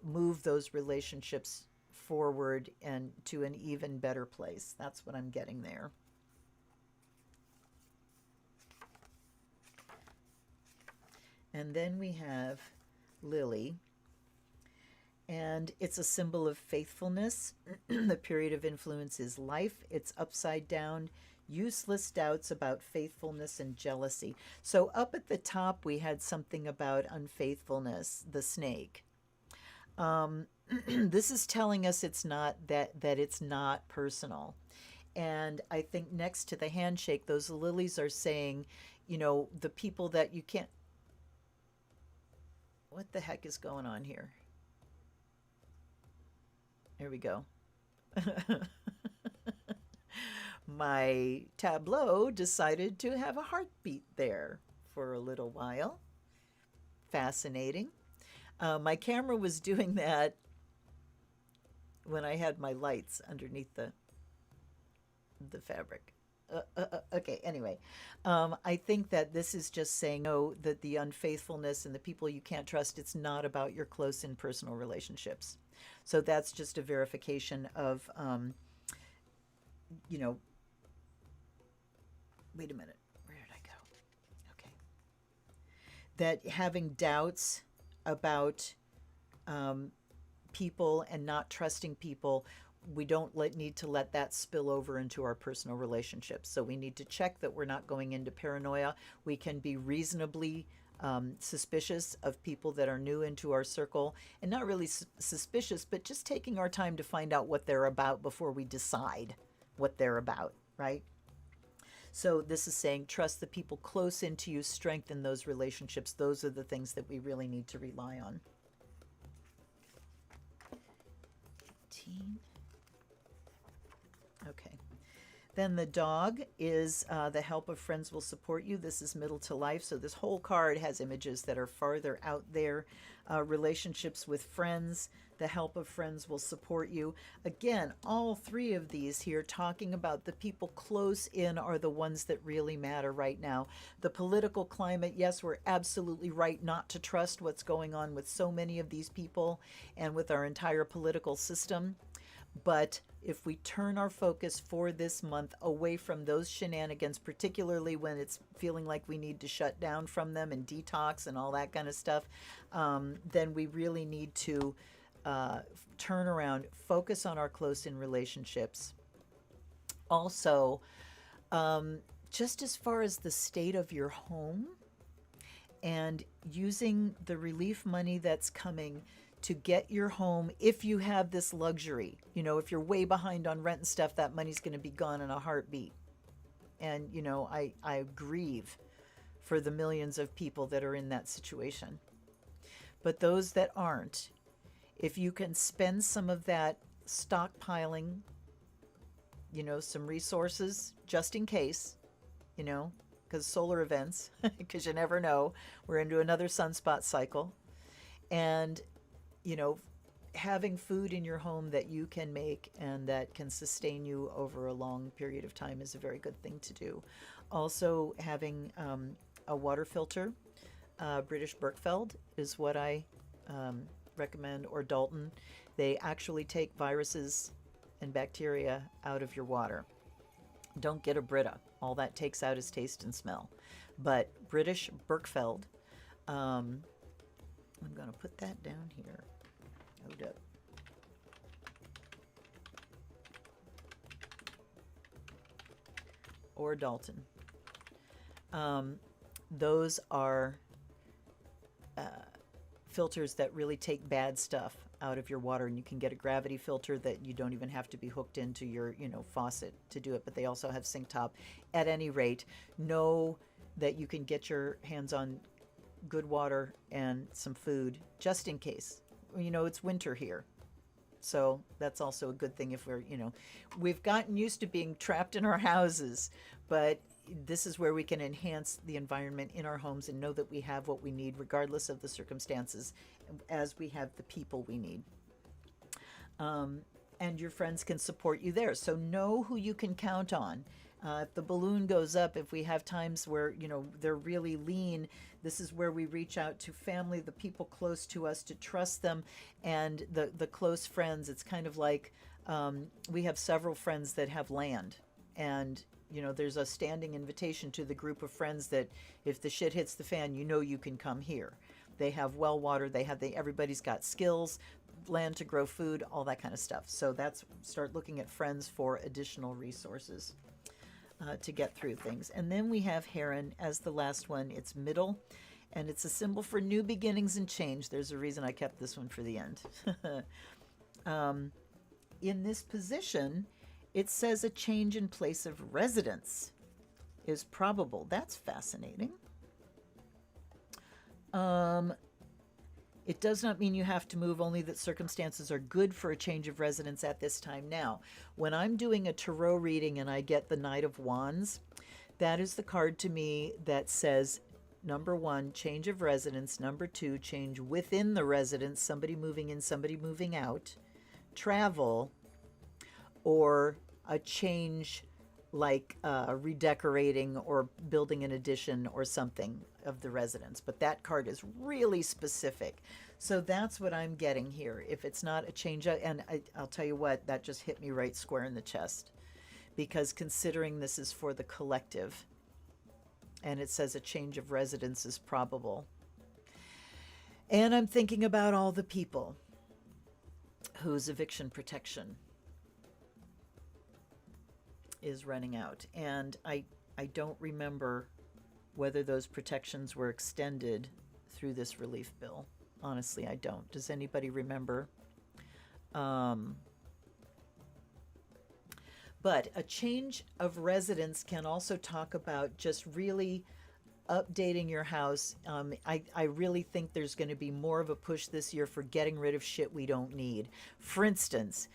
move those relationships forward and to an even better place. That's what I'm getting there. And then we have Lily. And it's a symbol of faithfulness. The period of influence is life. It's upside down. Useless doubts about faithfulness and jealousy. So up at the top, we had something about unfaithfulness, the snake. This is telling us it's not that it's not personal. And I think next to the handshake, those lilies are saying, the people that you can't. What the heck is going on here? There we go. My tableau decided to have a heartbeat there for a little while. Fascinating. My camera was doing that when I had my lights underneath the fabric. Okay, anyway, I think that this is just saying, that the unfaithfulness and the people you can't trust, it's not about your close and personal relationships. So that's just a verification of, wait a minute, where did I go? Okay. That having doubts about people and not trusting people, we don't need to let that spill over into our personal relationships. So we need to check that we're not going into paranoia. We can be reasonably suspicious of people that are new into our circle, and not really suspicious, but just taking our time to find out what they're about before we decide what they're about, right? So this is saying trust the people close into you, strengthen those relationships. Those are the things that we really need to rely on. 18. Okay. Then the dog is the help of friends will support you. This is middle to life. So this whole card has images that are farther out there. Relationships with friends, the help of friends will support you. Again, all three of these here talking about the people close in are the ones that really matter right now. The political climate, yes, we're absolutely right not to trust what's going on with so many of these people and with our entire political system. But if we turn our focus for this month away from those shenanigans, particularly when it's feeling like we need to shut down from them and detox and all that kind of stuff, then we really need to turn around, focus on our close-in relationships. Also, just as far as the state of your home and using the relief money that's coming to get your home, if you have this luxury, if you're way behind on rent and stuff, that money's going to be gone in a heartbeat. And, I grieve for the millions of people that are in that situation. But those that aren't, if you can spend some of that stockpiling, some resources just in case, because solar events, because you never know, we're into another sunspot cycle. And having food in your home that you can make and that can sustain you over a long period of time is a very good thing to do. Also, having a water filter, British Berkefeld is what I recommend, or Dalton. They actually take viruses and bacteria out of your water. Don't get a Brita. All that takes out is taste and smell. But British Berkefeld, I'm going to put that down here. Hold up. or Dalton. Those are filters that really take bad stuff out of your water, and you can get a gravity filter that you don't even have to be hooked into your faucet to do it, but they also have sink top. At any rate, know that you can get your hands on good water and some food just in case. It's winter here, so that's also a good thing. If we've gotten used to being trapped in our houses, but this is where we can enhance the environment in our homes and know that we have what we need regardless of the circumstances, as we have the people we need. And your friends can support you there. So know who you can count on. If the balloon goes up, if we have times where, they're really lean, this is where we reach out to family, the people close to us, to trust them, and the close friends. It's kind of like we have several friends that have land, and there's a standing invitation to the group of friends that if the shit hits the fan, you can come here. They have well water, everybody's got skills, land to grow food, all that kind of stuff. So start looking at friends for additional resources to get through things. And then we have Heron as the last one. It's middle, and it's a symbol for new beginnings and change. There's a reason I kept this one for the end. In this position, it says a change in place of residence is probable. That's fascinating. It does not mean you have to move, only that circumstances are good for a change of residence at this time. Now, when I'm doing a tarot reading and I get the Knight of Wands, that is the card to me that says, number one, change of residence. Number two, change within the residence, somebody moving in, somebody moving out, travel, or a change like redecorating or building an addition or something of the residence. But that card is really specific. So that's what I'm getting here. If it's not a change, and I'll tell you what, that just hit me right square in the chest. Because considering this is for the collective, and it says a change of residence is probable. And I'm thinking about all the people whose eviction protection is running out, and I don't remember whether those protections were extended through this relief bill. Honestly, I don't. Does anybody remember? But a change of residence can also talk about just really updating your house. I really think there's going to be more of a push this year for getting rid of shit we don't need. For instance,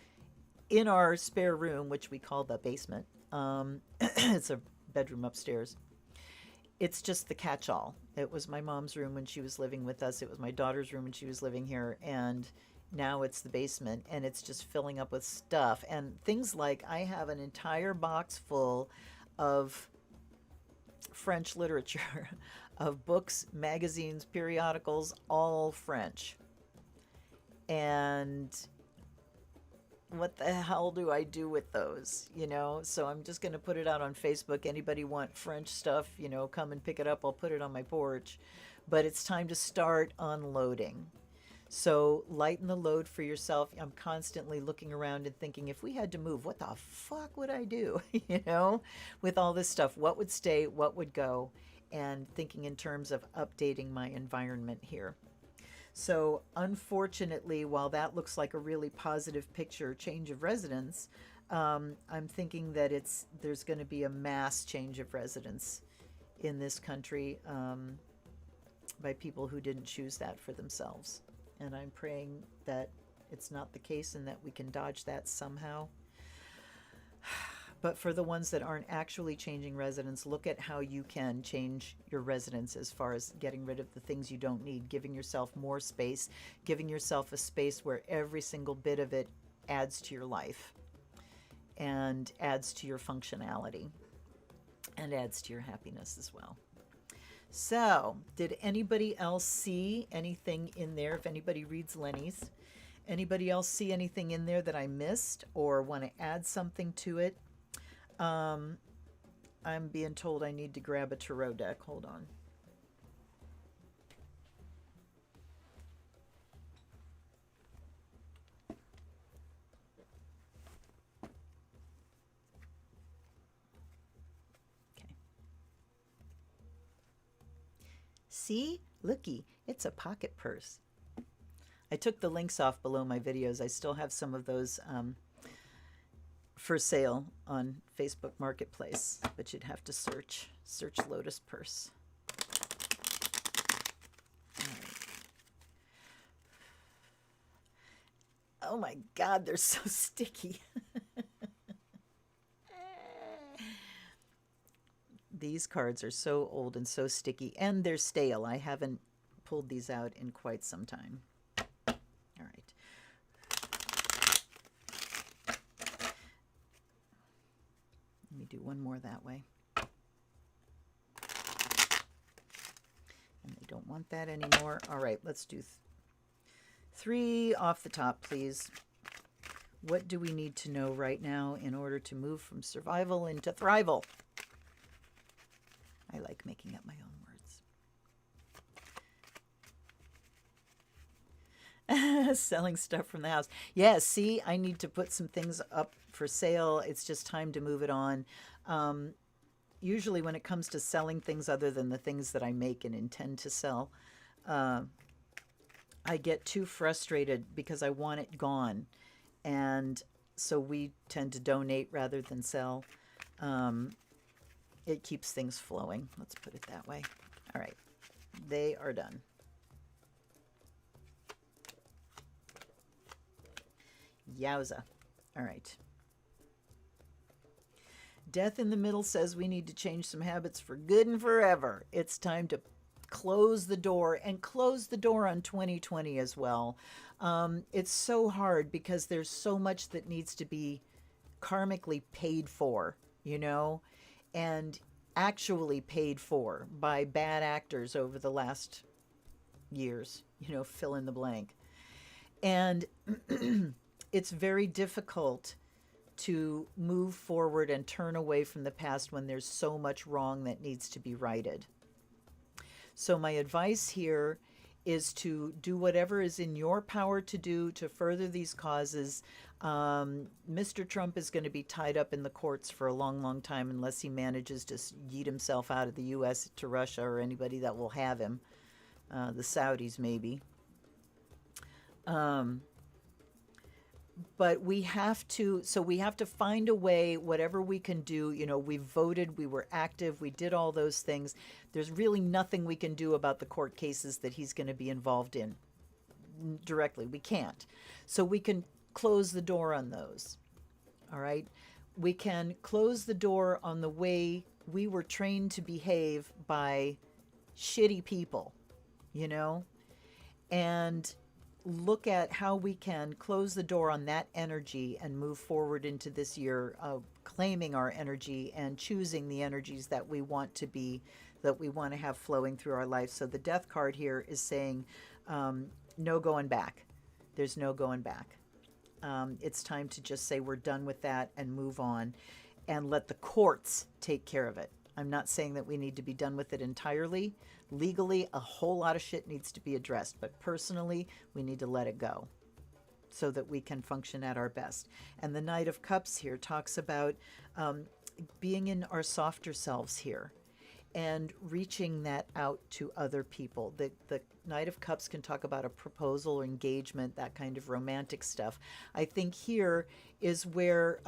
in our spare room, which we call the basement, it's a bedroom upstairs. It's just the catch-all. It was my mom's room when she was living with us. It was my daughter's room when she was living here. And now it's the basement, and it's just filling up with stuff. And things like, I have an entire box full of French literature, of books, magazines, periodicals, all French. And what the hell do I do with those, So I'm just going to put it out on Facebook. Anybody want French stuff, come and pick it up. I'll put it on my porch. But it's time to start unloading. So lighten the load for yourself. I'm constantly looking around and thinking, if we had to move, what the fuck would I do, with all this stuff? What would stay, what would go? And thinking in terms of updating my environment here. So unfortunately, while that looks like a really positive picture, change of residence, I'm thinking that there's going to be a mass change of residence in this country by people who didn't choose that for themselves. And I'm praying that it's not the case and that we can dodge that somehow. But for the ones that aren't actually changing residence, look at how you can change your residence as far as getting rid of the things you don't need, giving yourself more space, giving yourself a space where every single bit of it adds to your life and adds to your functionality and adds to your happiness as well. So, did anybody else see anything in there? If anybody reads Lenny's, anybody else see anything in there that I missed or want to add something to it? I'm being told I need to grab a tarot deck. Hold on. See? Looky, it's a pocket purse. I took the links off below my videos. I still have some of those for sale on Facebook Marketplace, but you'd have to search Lotus purse. All right. Oh my God, they're so sticky. These cards are so old and so sticky, and they're stale. I haven't pulled these out in quite some time. All right. Let me do one more that way. And they don't want that anymore. All right, let's do three off the top, please. What do we need to know right now in order to move from survival into thrival? I like making up my own words. Selling stuff from the house. Yeah, see, I need to put some things up for sale. It's just time to move it on. Usually when it comes to selling things other than the things that I make and intend to sell, I get too frustrated because I want it gone. And so we tend to donate rather than sell. It keeps things flowing. Let's put it that way. All right. They are done. Yowza. All right. Death in the Middle says we need to change some habits for good and forever. It's time to close the door, and close the door on 2020 as well. It's so hard because there's so much that needs to be karmically paid for, you know, and actually paid for by bad actors over the last years, you know, fill in the blank. And it's very difficult to move forward and turn away from the past when there's so much wrong that needs to be righted. So my advice here is to do whatever is in your power to do to further these causes. Mr. Trump is going to be tied up in the courts for a long, long time unless he manages to yeet himself out of the U.S. to Russia or anybody that will have him. The Saudis, maybe. But we have to find a way, whatever we can do. You know, we voted, we were active, we did all those things. There's really nothing we can do about the court cases that he's going to be involved in directly. We can't. So we can close the door on those. All right. We can close the door on the way we were trained to behave by shitty people, you know, and look at how we can close the door on that energy and move forward into this year, claiming our energy and choosing the energies that we want to be, that we want to have flowing through our life. So the Death card here is saying, no going back. There's no going back. It's time to just say we're done with that and move on and let the courts take care of it. I'm not saying that we need to be done with it entirely. Legally, a whole lot of shit needs to be addressed, but personally, we need to let it go so that we can function at our best. And the Knight of Cups here talks about being in our softer selves here and reaching that out to other people. The Knight of Cups can talk about a proposal or engagement, that kind of romantic stuff. I think here is where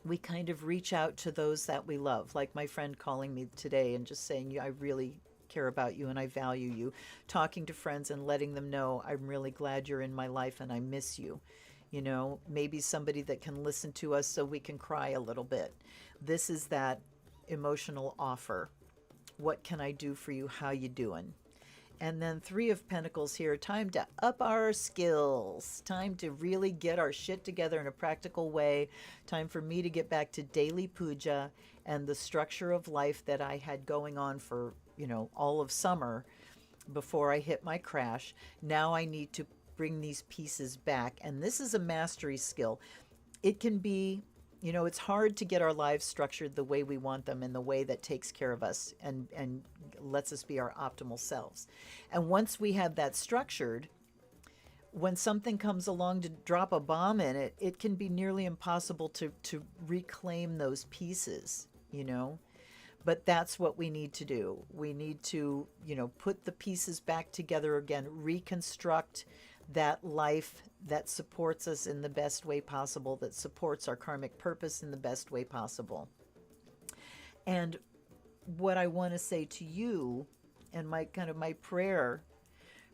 we kind of reach out to those that we love, like my friend calling me today and just saying, I really care about you and I value you. Talking to friends and letting them know, I'm really glad you're in my life and I miss you. You know, maybe somebody that can listen to us so we can cry a little bit. This is that emotional offer. What can I do for you? How you doing? And then Three of Pentacles here, time to up our skills, time to really get our shit together in a practical way, time for me to get back to daily puja and the structure of life that I had going on for, you know, all of summer before I hit my crash. Now I need to bring these pieces back. And this is a mastery skill. It can be, you know, it's hard to get our lives structured the way we want them in the way that takes care of us and lets us be our optimal selves. And once we have that structured, when something comes along to drop a bomb in it, it can be nearly impossible to reclaim those pieces, you know. But that's what we need to do. We need to, put the pieces back together again, reconstruct that life that supports us in the best way possible, that supports our karmic purpose in the best way possible. And what I want to say to you, and my prayer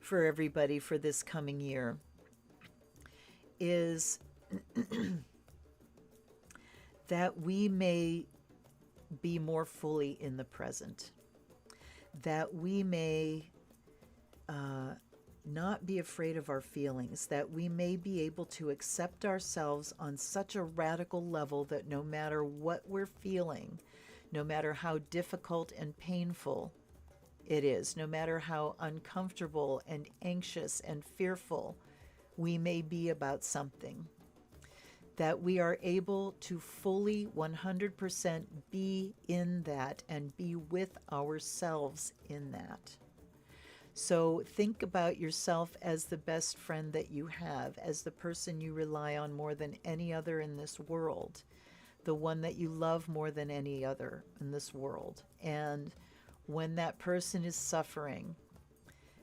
for everybody for this coming year, is that we may be more fully in the present, that we may not be afraid of our feelings, that we may be able to accept ourselves on such a radical level that no matter what we're feeling, no matter how difficult and painful it is, no matter how uncomfortable and anxious and fearful we may be about something, that we are able to fully 100% be in that and be with ourselves in that. So think about yourself as the best friend that you have, as the person you rely on more than any other in this world, the one that you love more than any other in this world. And when that person is suffering,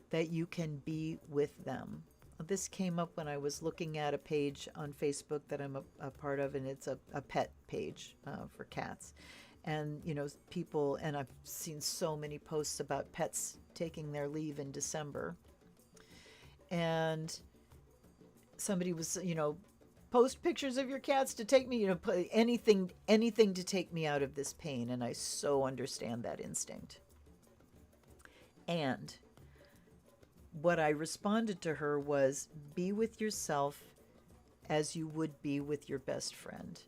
that you can be with them. This came up when I was looking at a page on Facebook that I'm a part of, and it's a pet page for cats. And, people, and I've seen so many posts about pets taking their leave in December. And somebody was, post pictures of your cats to take me, put anything to take me out of this pain. And I so understand that instinct. And what I responded to her was, be with yourself as you would be with your best friend.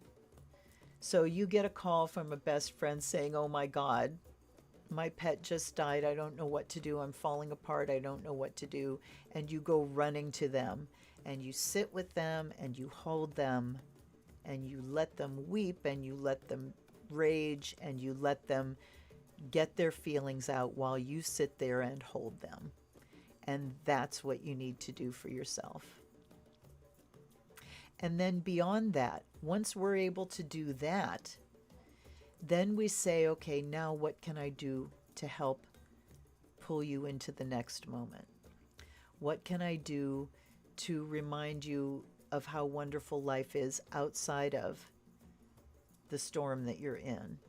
So you get a call from a best friend saying, oh my God, my pet just died. I don't know what to do. I'm falling apart. I don't know what to do. And you go running to them and you sit with them and you hold them and you let them weep and you let them rage and you let them get their feelings out while you sit there and hold them. And that's what you need to do for yourself. And then beyond that, once we're able to do that, then we say, okay, now what can I do to help pull you into the next moment? What can I do to remind you of how wonderful life is outside of the storm that you're in?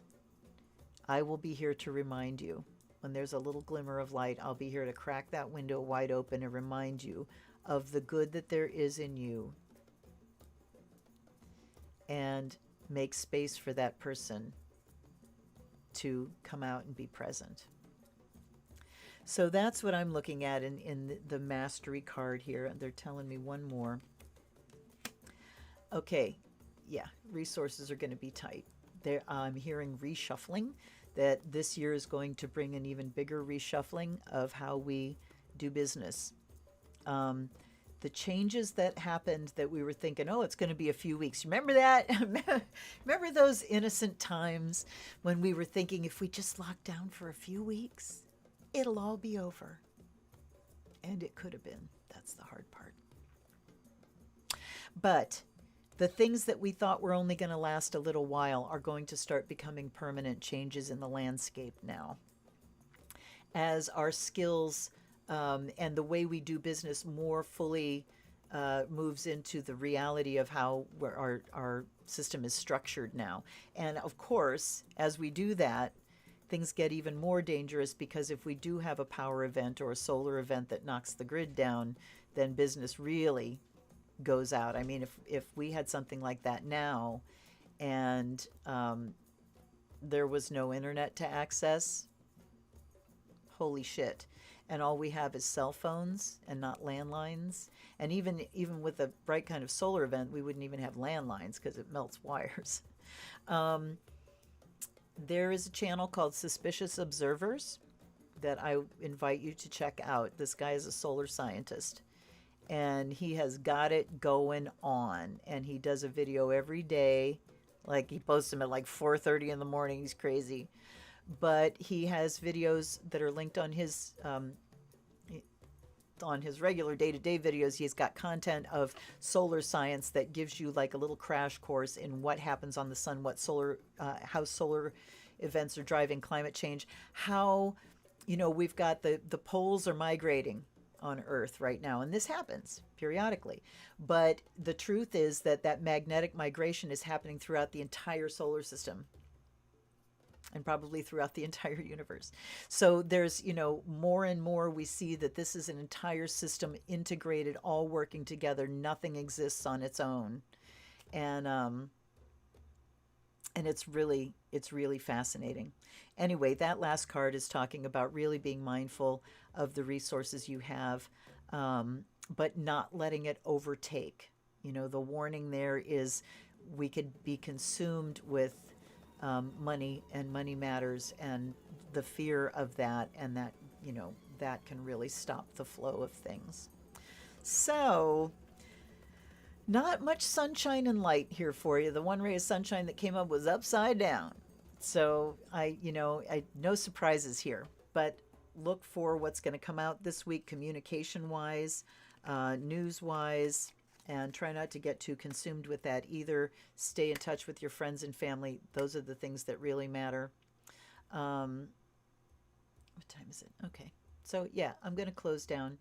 I will be here to remind you. When there's a little glimmer of light, I'll be here to crack that window wide open and remind you of the good that there is in you and make space for that person to come out and be present. So that's what I'm looking at in the mastery card here. They're telling me one more. Okay, yeah, resources are going to be tight. I'm hearing reshuffling, that this year is going to bring an even bigger reshuffling of how we do business. The changes that happened that we were thinking, oh, it's going to be a few weeks. Remember that? Remember those innocent times when we were thinking if we just lock down for a few weeks, it'll all be over. And it could have been. That's the hard part. But the things that we thought were only going to last a little while are going to start becoming permanent changes in the landscape now. As our skills and the way we do business more fully moves into the reality of how our system is structured now. And of course, as we do that, things get even more dangerous, because if we do have a power event or a solar event that knocks the grid down, then business really goes out. I mean, if we had something like that now and there was no internet to access, holy shit. And all we have is cell phones and not landlines. And even with a bright kind of solar event, we wouldn't even have landlines because it melts wires. There is a channel called Suspicious Observers that I invite you to check out. This guy is a solar scientist, and he has got it going on. And he does a video every day. Like, he posts them at like 4:30 in the morning. He's crazy. But he has videos that are linked on his regular day-to-day videos. He's got content of solar science that gives you like a little crash course in what happens on the sun, what solar, how solar events are driving climate change. How, we've got the poles are migrating on Earth right now, and this happens periodically. But the truth is that magnetic migration is happening throughout the entire solar system and probably throughout the entire universe. So there's, more and more we see that this is an entire system integrated, all working together. Nothing exists on its own. And it's really fascinating. Anyway, that last card is talking about really being mindful of the resources you have, but not letting it overtake. The warning there is we could be consumed with money and money matters, and the fear of that, and that can really stop the flow of things. So not much sunshine and light here for you. The one ray of sunshine that came up was upside down. So I no surprises here, but look for what's going to come out this week, communication wise, news wise, and try not to get too consumed with that either. Stay in touch with your friends and family. Those are the things that really matter. What time is it? Okay. So yeah, I'm going to close down.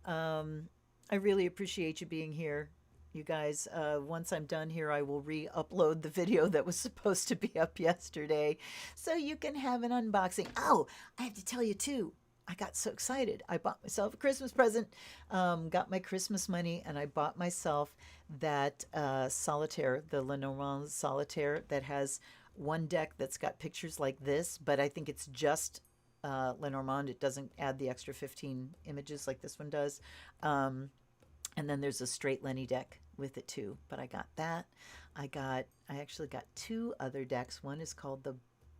I really appreciate you being here. You guys, once I'm done here, I will re-upload the video that was supposed to be up yesterday so you can have an unboxing. Oh, I have to tell you too, I got so excited. I bought myself a Christmas present, got my Christmas money, and I bought myself that solitaire, the Lenormand solitaire, that has one deck that's got pictures like this, but I think it's just Lenormand. It doesn't add the extra 15 images like this one does. And then there's a straight Lenny deck with it too, but I got that. I actually got two other decks. One is called the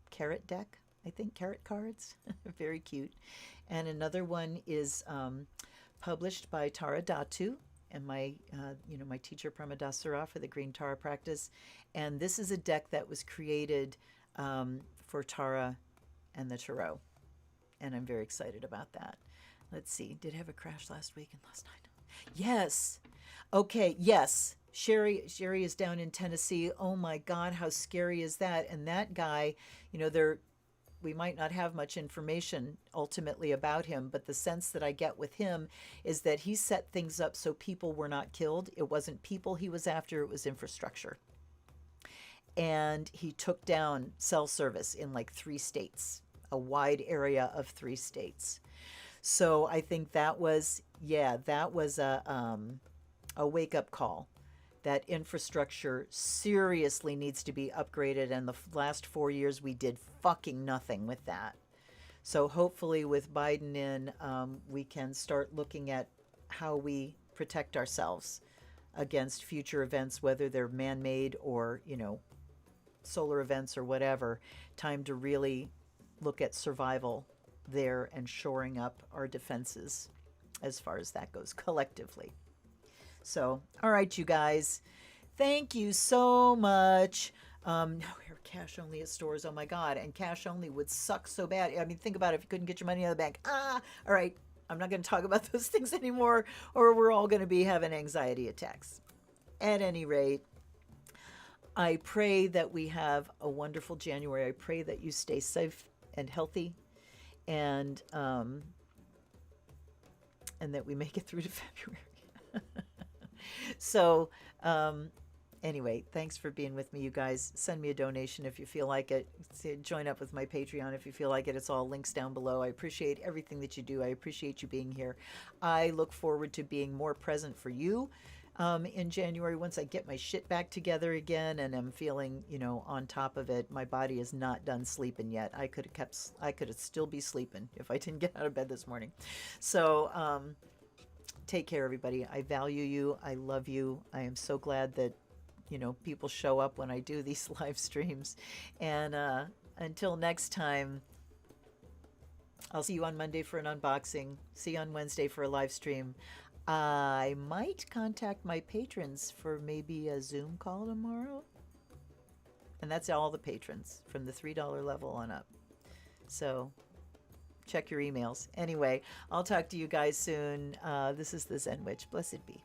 Carrot deck, I think, Carrot cards. Very cute. And another one is published by Tara Datu and my teacher Pramadasara for the Green Tara practice. And this is a deck that was created for Tara and the Tarot. And I'm very excited about that. Let's see. Did I have a crash last week and last night? Yes. Okay. Yes. Sherry is down in Tennessee. Oh my God, how scary is that? And that guy, we might not have much information ultimately about him, but the sense that I get with him is that he set things up so people were not killed. It wasn't people he was after, it was infrastructure. And he took down cell service in like 3 states, a wide area of 3 states. So I think that was a wake-up call. That infrastructure seriously needs to be upgraded, and the last 4 years we did fucking nothing with that. So hopefully with Biden in, we can start looking at how we protect ourselves against future events, whether they're man-made or, solar events or whatever. Time to really look at survival there and shoring up our defenses as far as that goes collectively. So, all right, you guys, thank you so much. Now we're cash only at stores. Oh my God. And cash only would suck so bad. I mean, think about it. If you couldn't get your money out of the bank. All right. I'm not going to talk about those things anymore, or we're all going to be having anxiety attacks. At any rate, I pray that we have a wonderful January. I pray that you stay safe and healthy, and that we make it through to February. So anyway, thanks for being with me, you guys. Send me a donation if you feel like it. Join up with my Patreon if you feel like it. It's all links down below. I appreciate everything that you do. I appreciate you being here. I look forward to being more present for you in January once I get my shit back together again and I'm feeling, on top of it. My body is not done sleeping yet. I could still be sleeping if I didn't get out of bed this morning. So take care, everybody. I value you. I love you. I am so glad that, people show up when I do these live streams. And until next time, I'll see you on Monday for an unboxing. See you on Wednesday for a live stream. I might contact my patrons for maybe a Zoom call tomorrow. And that's all the patrons from the $3 level on up. So check your emails. Anyway, I'll talk to you guys soon. This is the Zen Witch. Blessed be.